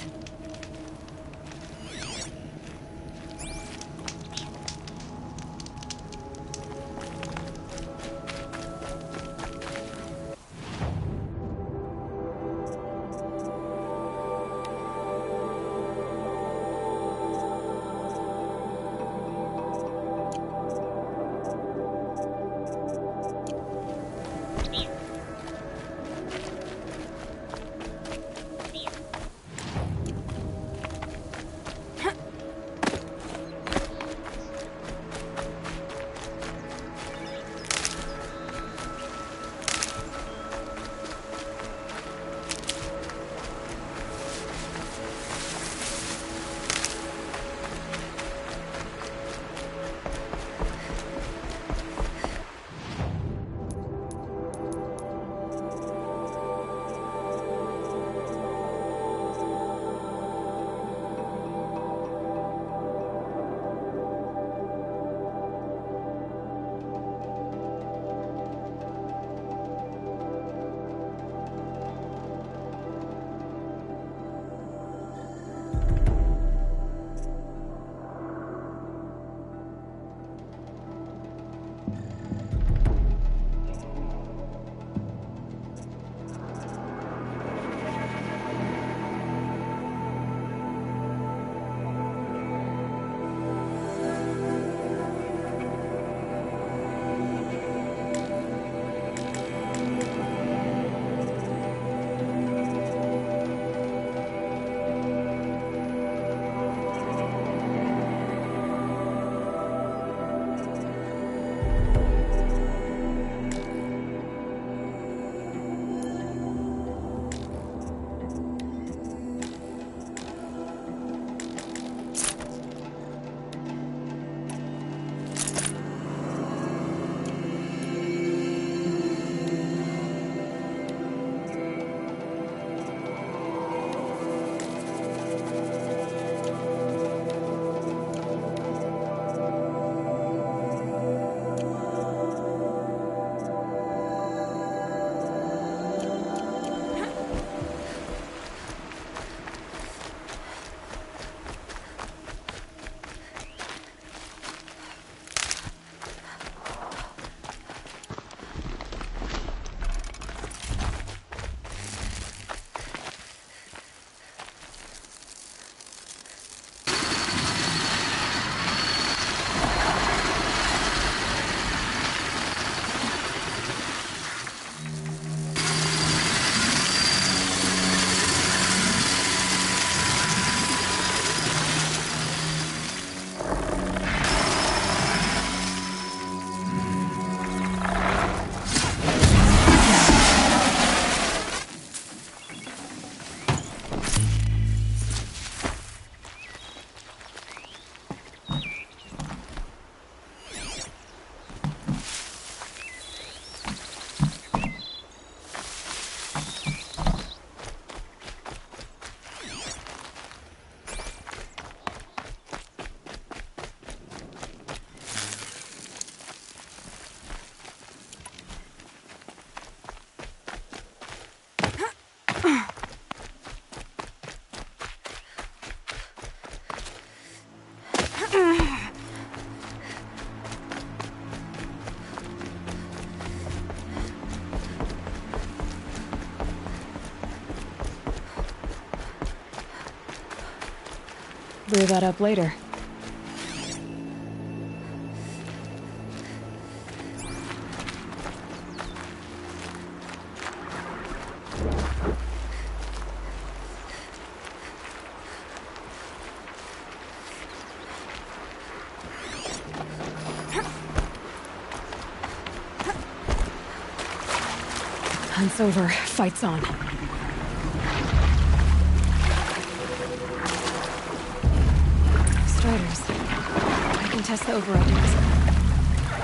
Brew that up later. Hunt's over. Fight's on. Striders. I can test the overridings.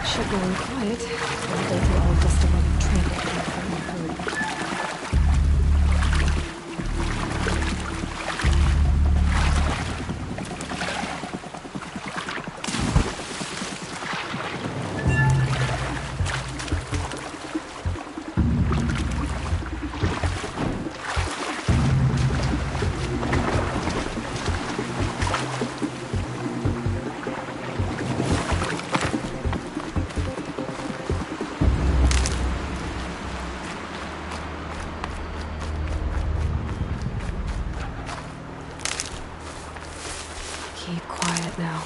Should go in quiet. I'll go through all of this to run trample on the herd. Keep quiet now.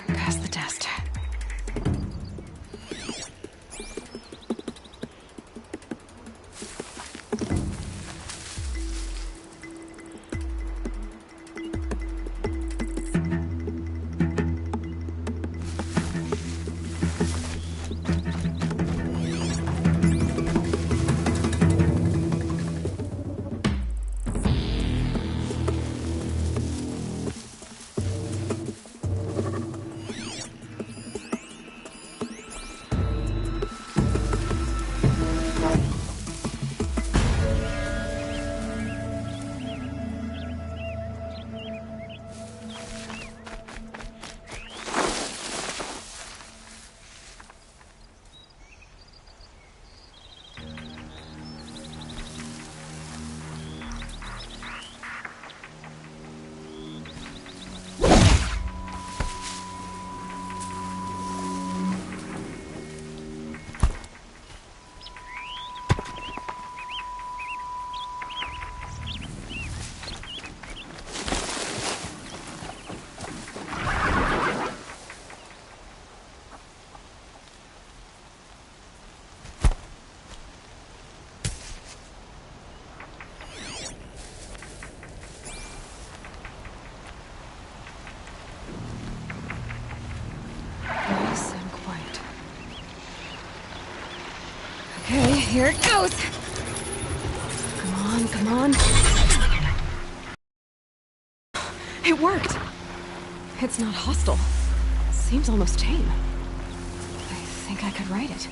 Pass the test. Nice and quiet. Okay, here it goes. Come on, come on. It worked. It's not hostile. Seems almost tame. I think I could ride it.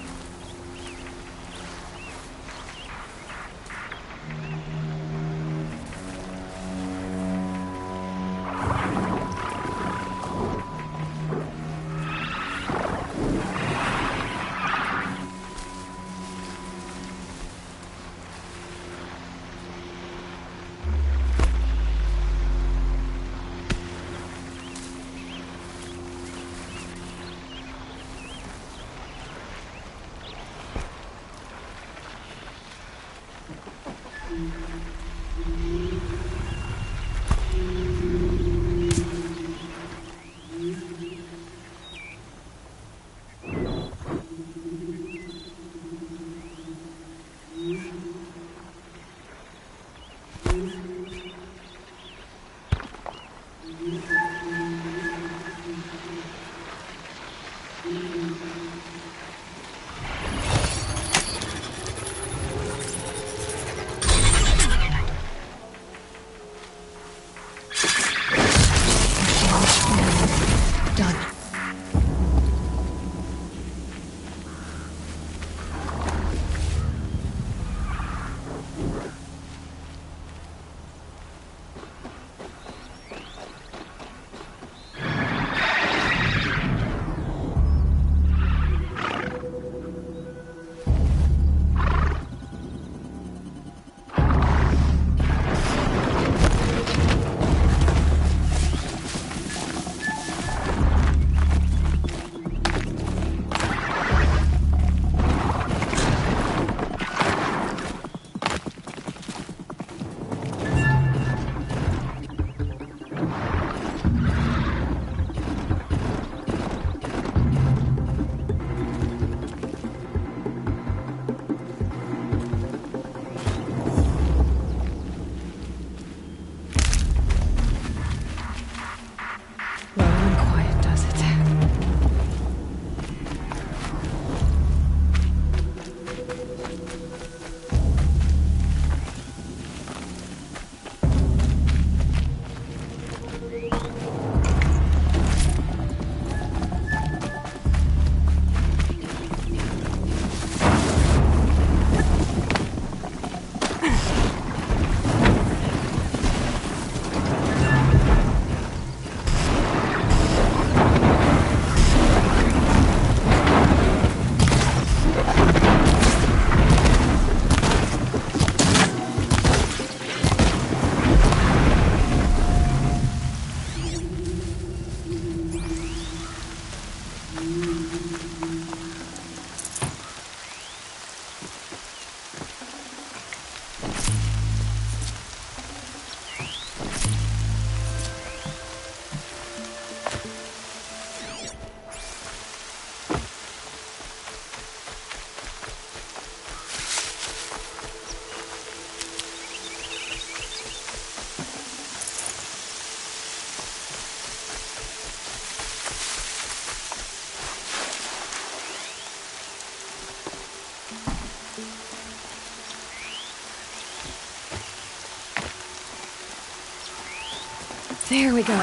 There we go.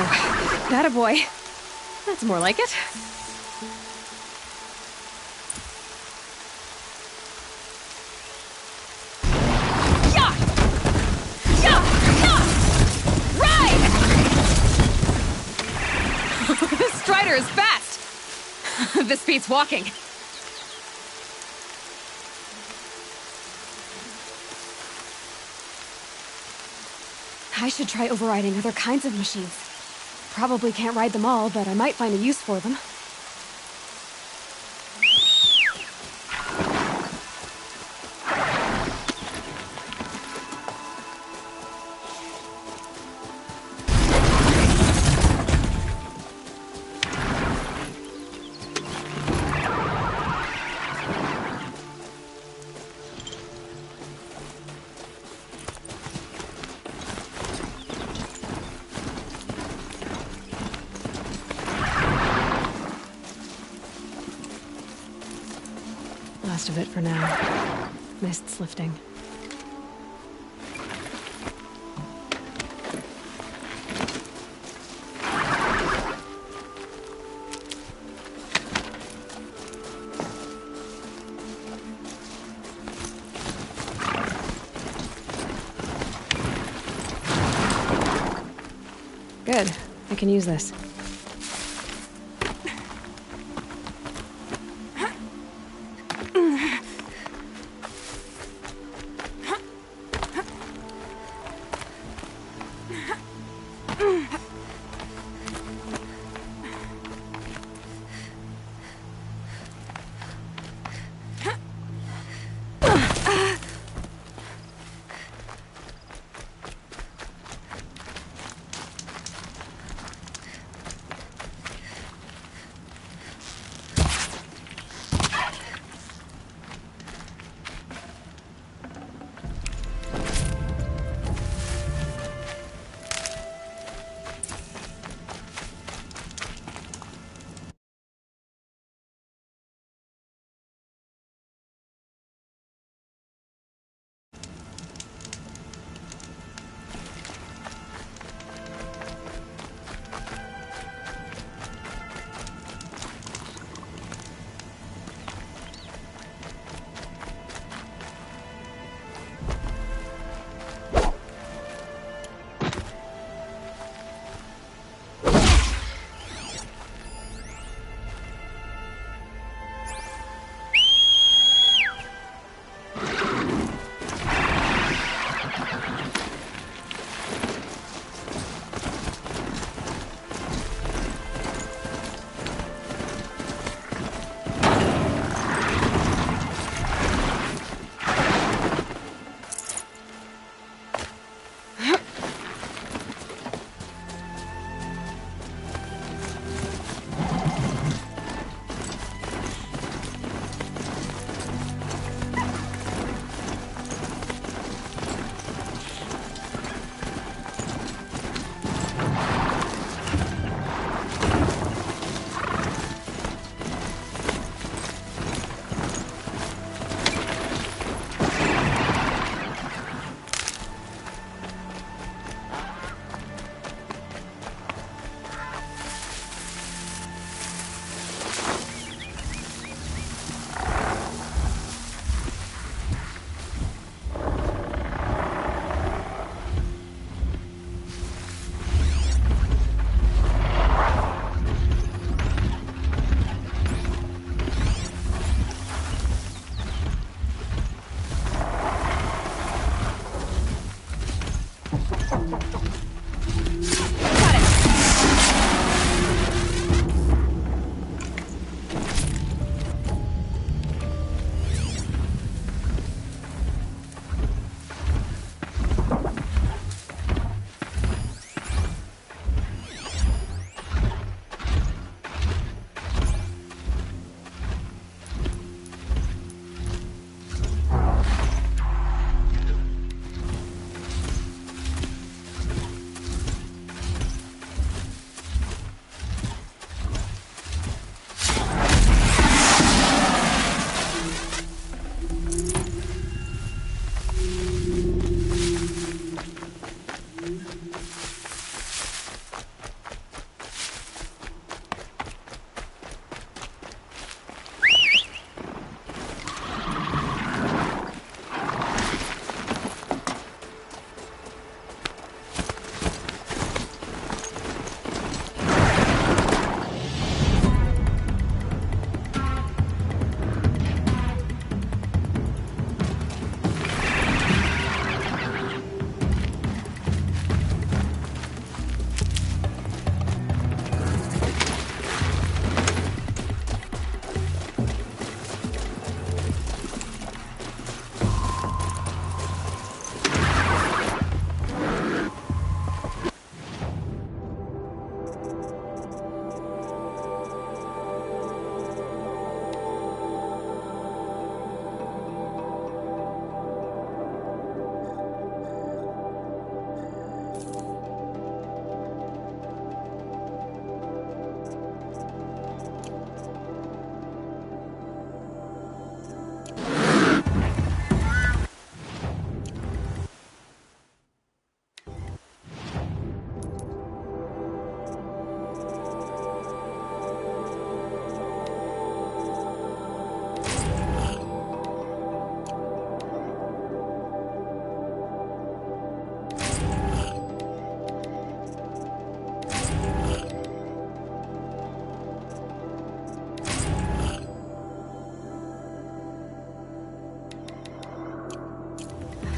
That a boy. That's more like it. Yeah! Yeah! Yeah! Ride! This Strider is fast! This beats walking. I should try overriding other kinds of machines. Probably can't ride them all, but I might find a use for them. Last of it for now. Mist's lifting. Good. I can use this.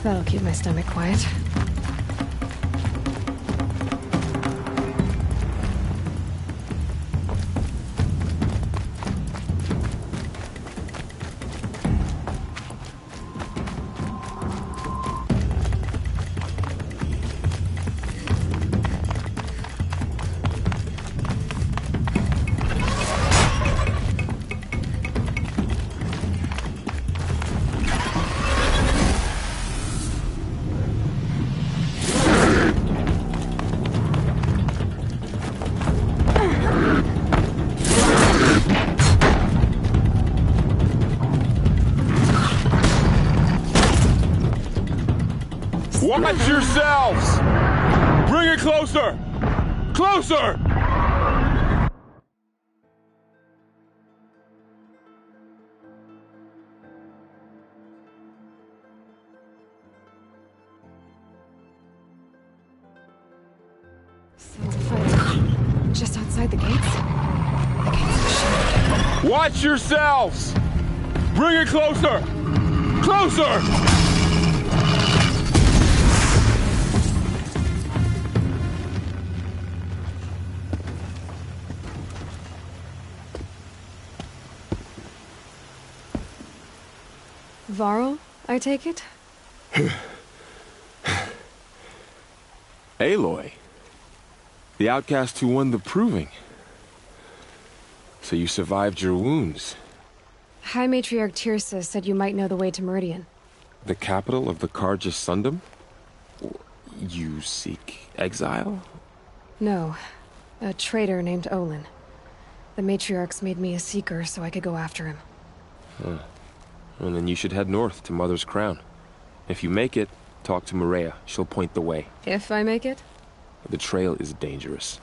That'll keep my stomach quiet. Watch yourselves! Bring it closer! Closer! Sounds of fighting. Just outside the gates? The gates are shut. Watch yourselves! Bring it closer! Closer! Varl, I take it? Aloy. The outcast who won the proving. So you survived your wounds. High Matriarch Tirsa said you might know the way to Meridian. The capital of the Carja Sundom? You seek exile? No. A traitor named Olin. The Matriarchs made me a seeker so I could go after him. Huh. And then you should head north to Mother's Crown. If you make it, talk to Maria. She'll point the way. If I make it? The trail is dangerous.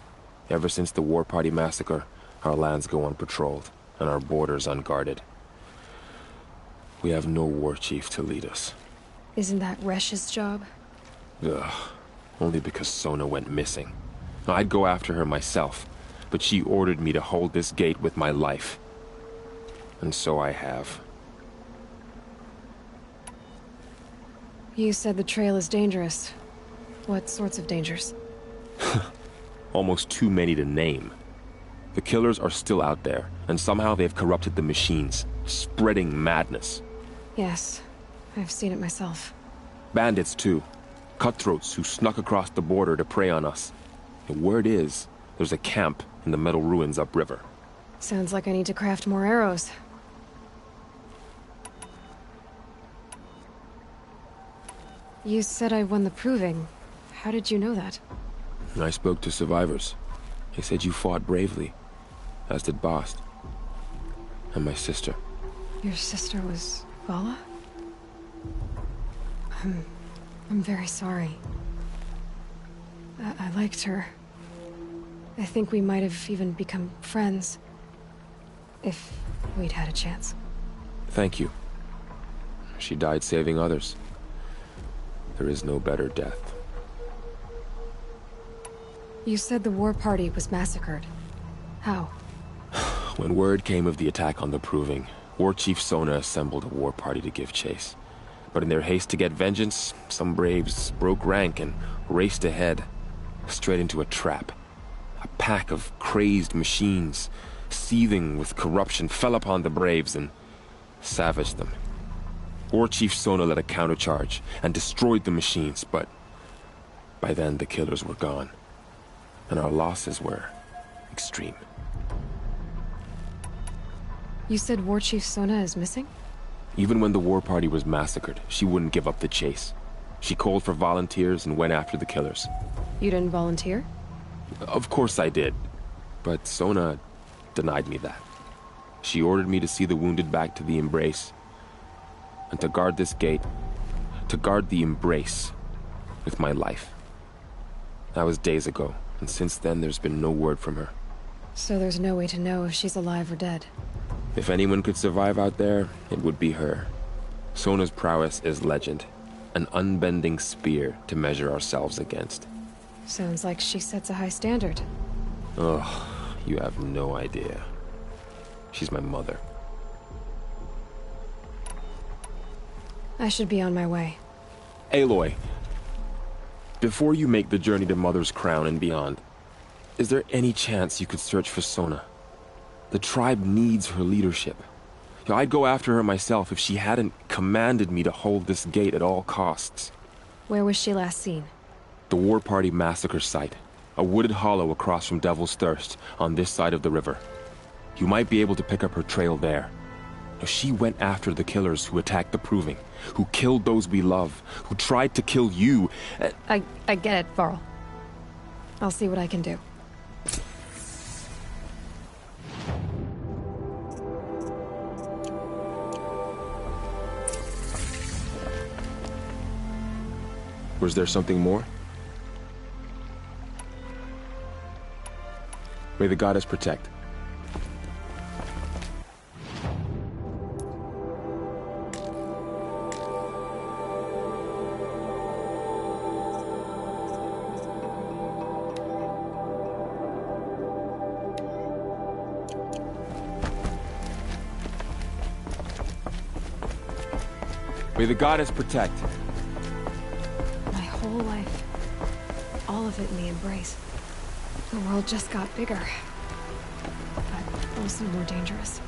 Ever since the War Party massacre, our lands go unpatrolled, and our borders unguarded. We have no war chief to lead us. Isn't that Resh's job? Ugh. Only because Sona went missing. I'd go after her myself, but she ordered me to hold this gate with my life. And so I have. You said the trail is dangerous. What sorts of dangers? Almost too many to name. The killers are still out there, and somehow they've corrupted the machines, spreading madness. Yes, I've seen it myself. Bandits, too. Cutthroats who snuck across the border to prey on us. The word is, there's a camp in the metal ruins upriver. Sounds like I need to craft more arrows. You said I won the proving. How did you know that? I spoke to survivors. They said you fought bravely, as did Bast. And my sister. Your sister was Vala? I'm very sorry. I liked her. I think we might have even become friends. If we'd had a chance. Thank you. She died saving others. There is no better death. You said the war party was massacred. How? When word came of the attack on the Proving, War Chief Sona assembled a war party to give chase. But in their haste to get vengeance, some braves broke rank and raced ahead, straight into a trap. A pack of crazed machines, seething with corruption, fell upon the braves and savaged them. War Chief Sona led a countercharge and destroyed the machines, but by then the killers were gone, and our losses were extreme. You said War Chief Sona is missing? Even when the war party was massacred, she wouldn't give up the chase. She called for volunteers and went after the killers. You didn't volunteer? Of course I did, but Sona denied me that. She ordered me to see the wounded back to the Embrace, and to guard this gate, to guard the Embrace with my life. That was days ago, and since then there's been no word from her. So there's no way to know if she's alive or dead. If anyone could survive out there, it would be her. Sona's prowess is legend, an unbending spear to measure ourselves against. Sounds like she sets a high standard. Ugh, you have no idea. She's my mother. I should be on my way. Aloy, before you make the journey to Mother's Crown and beyond, is there any chance you could search for Sona? The tribe needs her leadership. I'd go after her myself if she hadn't commanded me to hold this gate at all costs. Where was she last seen? The War Party massacre site. A wooded hollow across from Devil's Thirst, on this side of the river. You might be able to pick up her trail there. She went after the killers who attacked the Proving, who killed those we love, who tried to kill you. I get it, Varl. I'll see what I can do. Was there something more? May the goddess protect. May the goddess protect. My whole life. All of it in the embrace. The world just got bigger. But also more dangerous.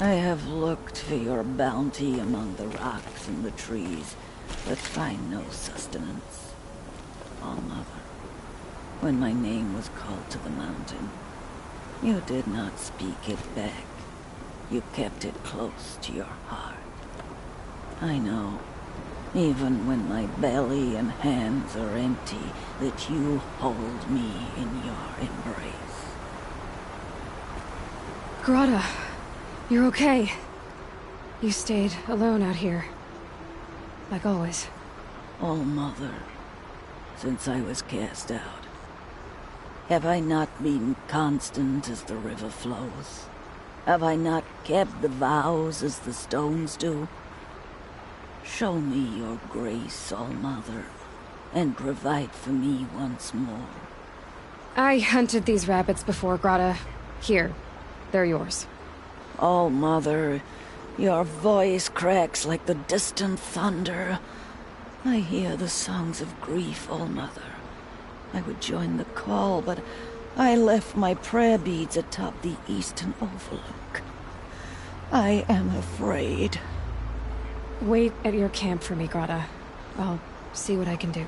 I have looked for your bounty among the rocks and the trees, but find no sustenance. All-Mother, when my name was called to the mountain, you did not speak it back. You kept it close to your heart. I know, even when my belly and hands are empty, that you hold me in your embrace. Grata, you're okay. You stayed alone out here. Like always. All-Mother, since I was cast out, have I not been constant as the river flows? Have I not kept the vows as the stones do? Show me your grace, All-Mother, and provide for me once more. I hunted these rabbits before, Grata. Here, they're yours. All-Mother, your voice cracks like the distant thunder. I hear the songs of grief, All-Mother. I would join the call, but I left my prayer beads atop the eastern overlook. I am afraid. Wait at your camp for me, Grata. I'll see what I can do.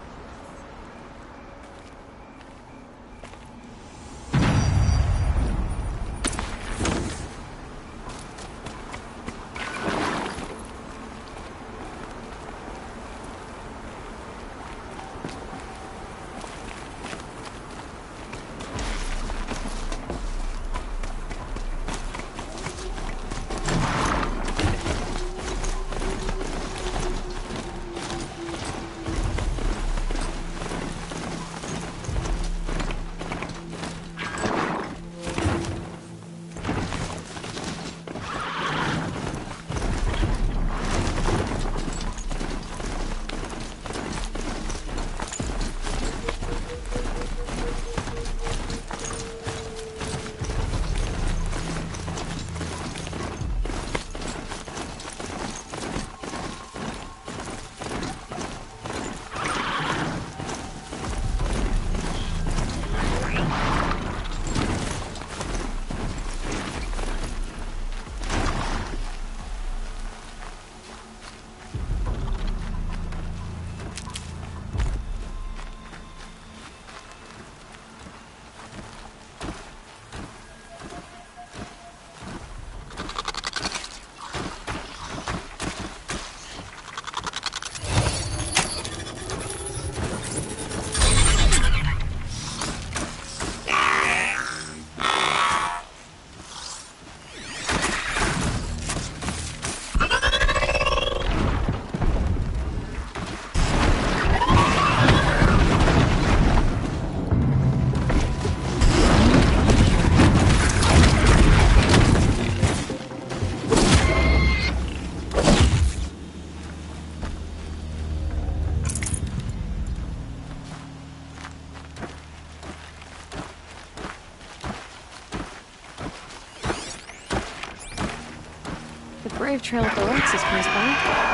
brave trail of the rocks is close by.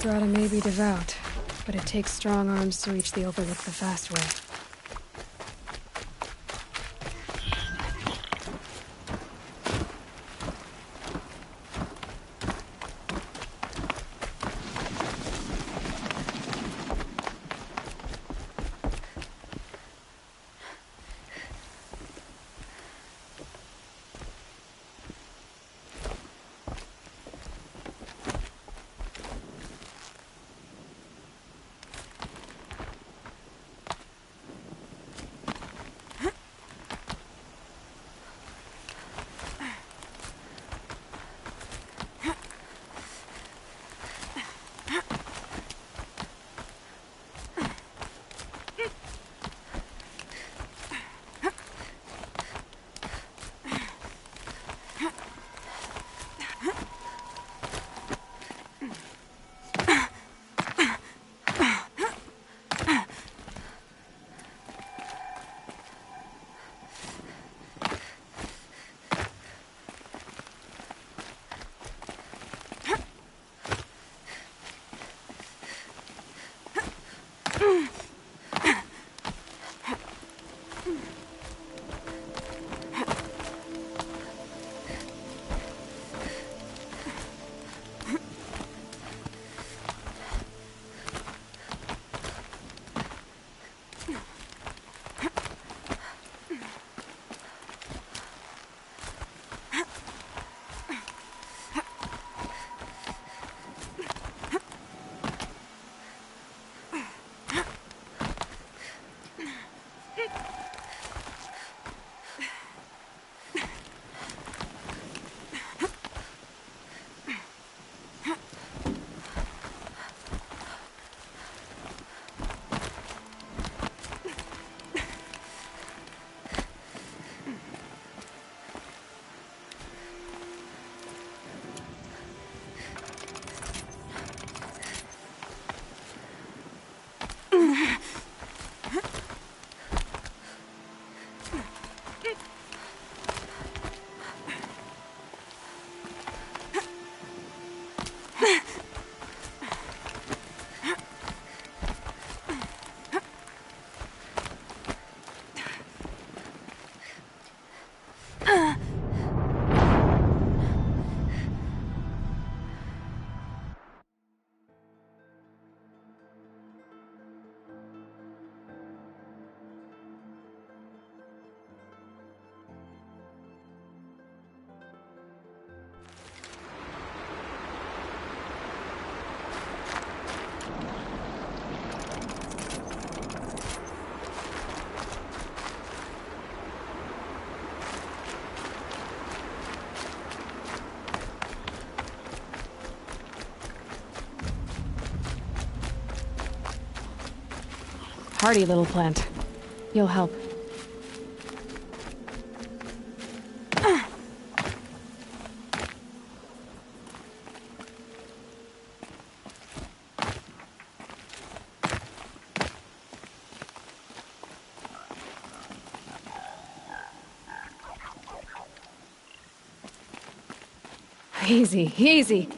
Drata may be devout, but it takes strong arms to reach the Overlook the fast way. Hardy little plant. You'll help. Easy, easy.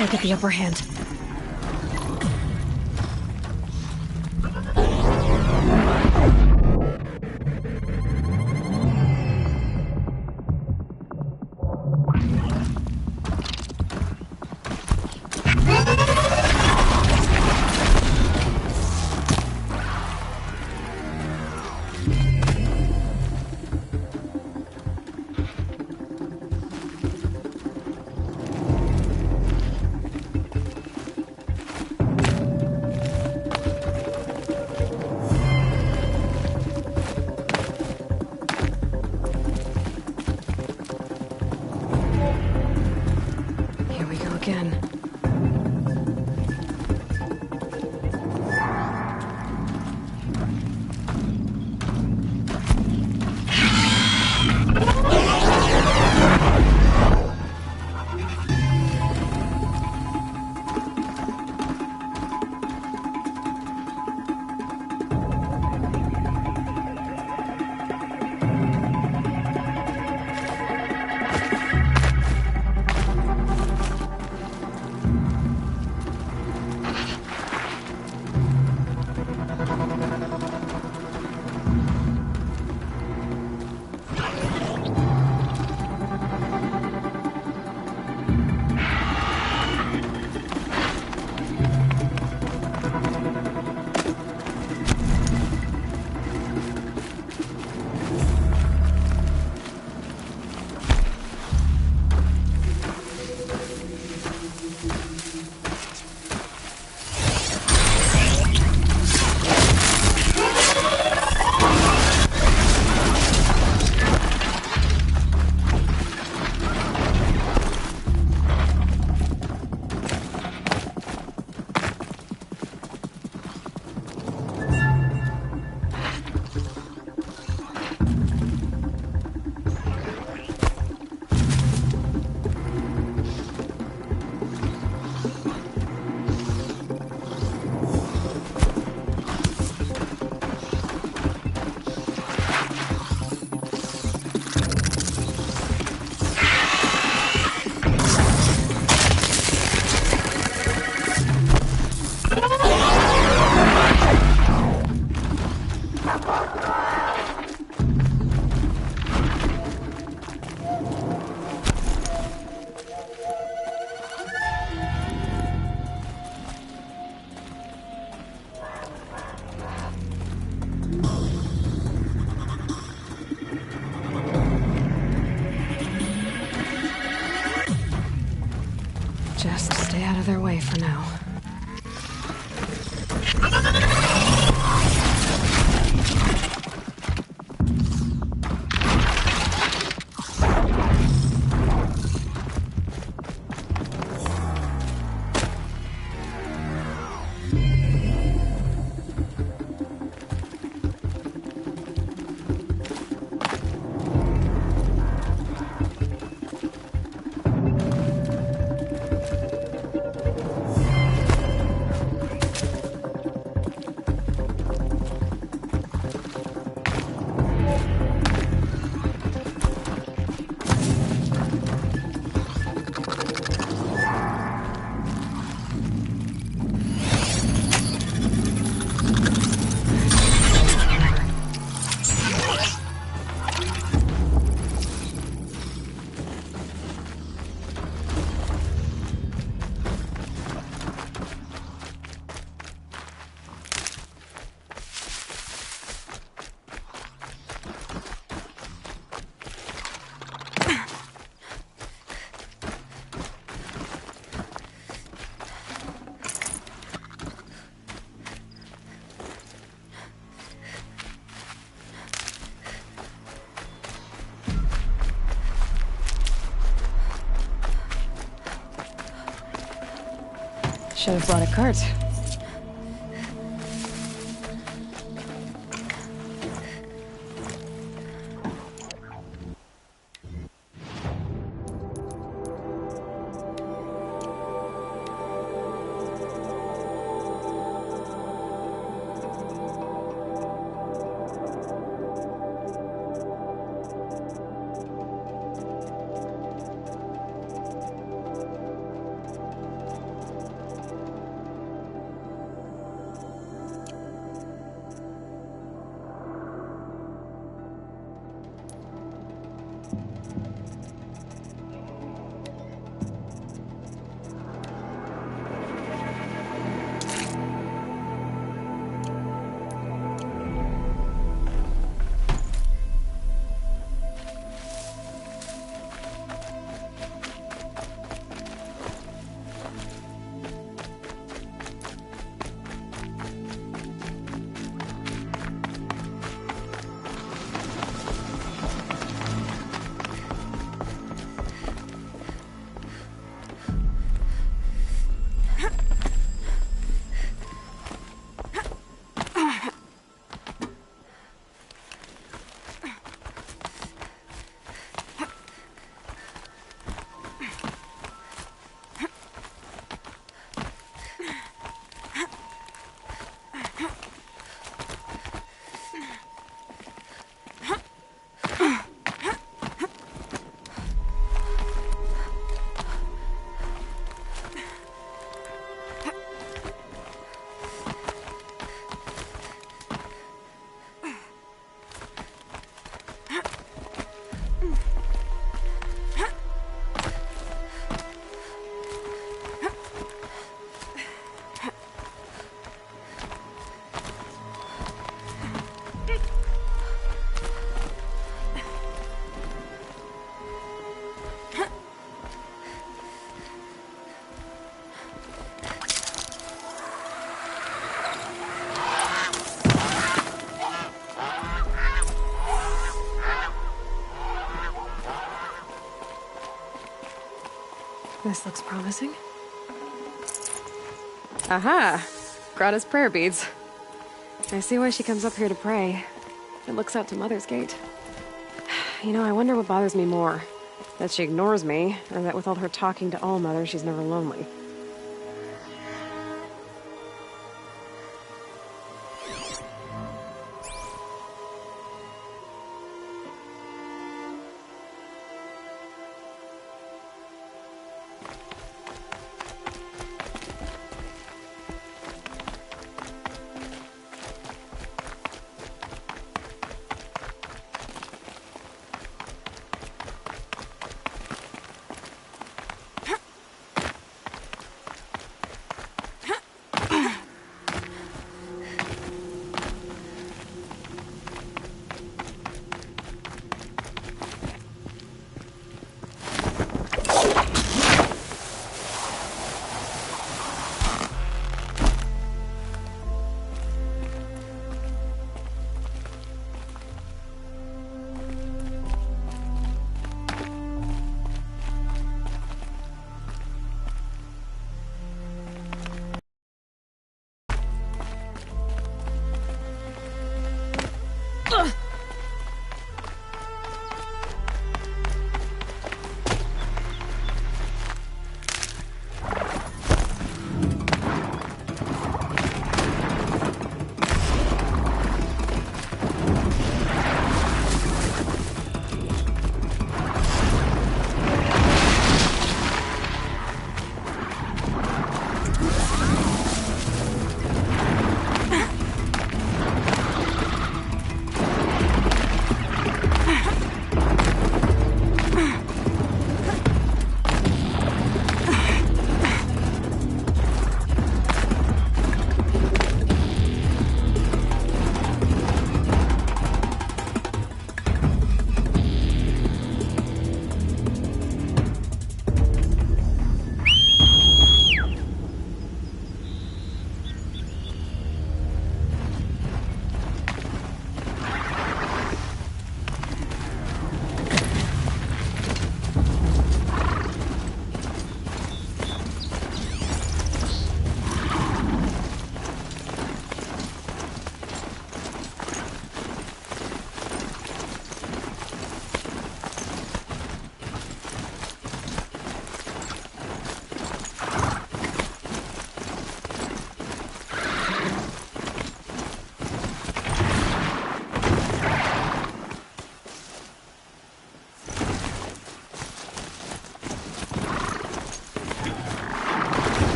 I'll get the upper hand. Just stay out of their way for now. Should have brought a cart. This looks promising. Aha! Grata's prayer beads. I see why she comes up here to pray. It looks out to Mother's Gate. You know, I wonder what bothers me more. That she ignores me, or that with all her talking to All-Mother, she's never lonely.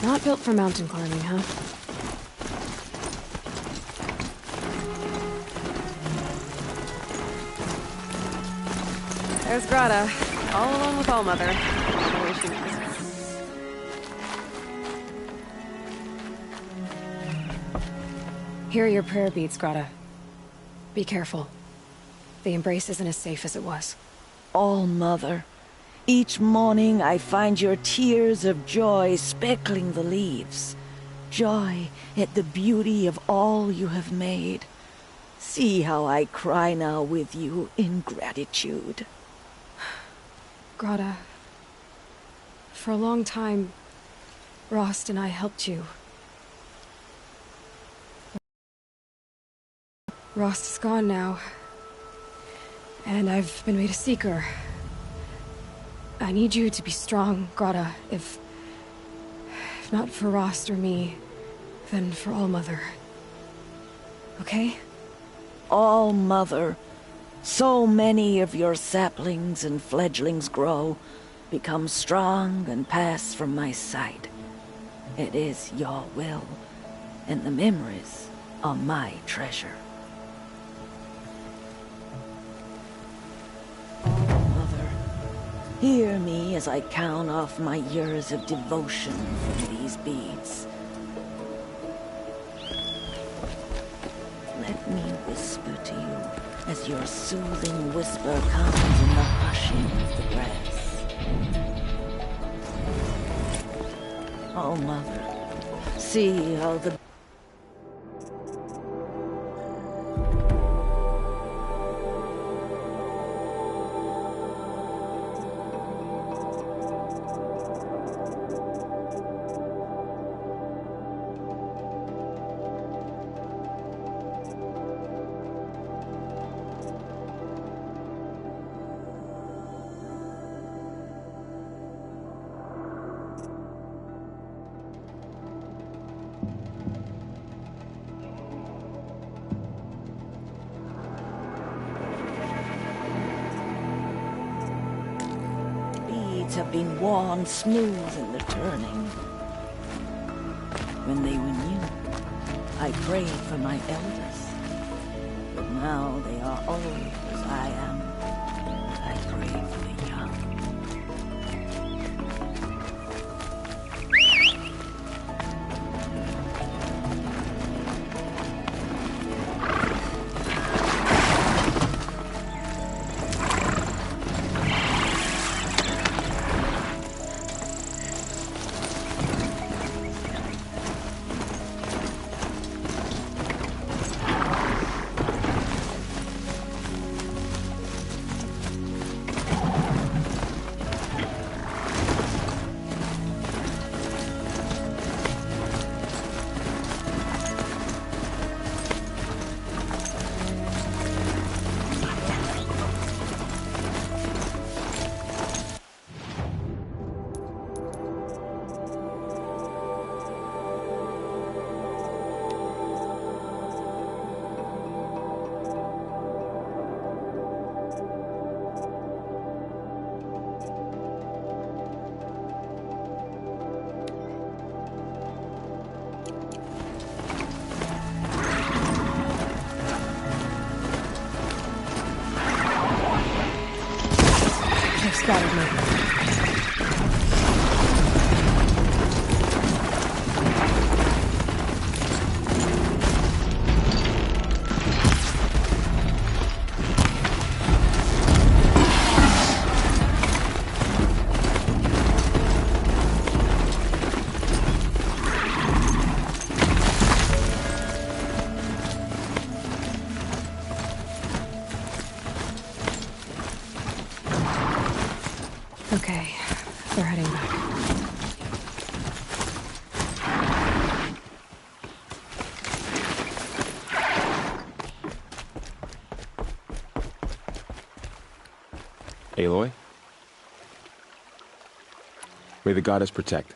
Not built for mountain climbing, huh? There's Grata, all alone with Allmother. The way she knows. Here are your prayer beads, Grata. Be careful. The embrace isn't as safe as it was. All-Mother, each morning I find your tears of joy speckling the leaves. Joy at the beauty of all you have made. See how I cry now with you in gratitude. Grata, for a long time, Rost and I helped you. Rost is gone now, and I've been made a Seeker. I need you to be strong, Grata. If not for Rost or me, then for All-Mother. Okay? All-Mother, so many of your saplings and fledglings grow, become strong and pass from my sight. It is your will, and the memories are my treasure. All-Mother, hear me as I count off my years of devotion from these beads. Let me whisper to you as your soothing whisper comes in the hushing of the grass. Oh, Mother, see how the have been worn smooth in the turning. When they were new, I prayed for my elders. But now they are old as I am. I pray for the young. Spotted me. Okay, they're heading back. Aloy? May the goddess protect.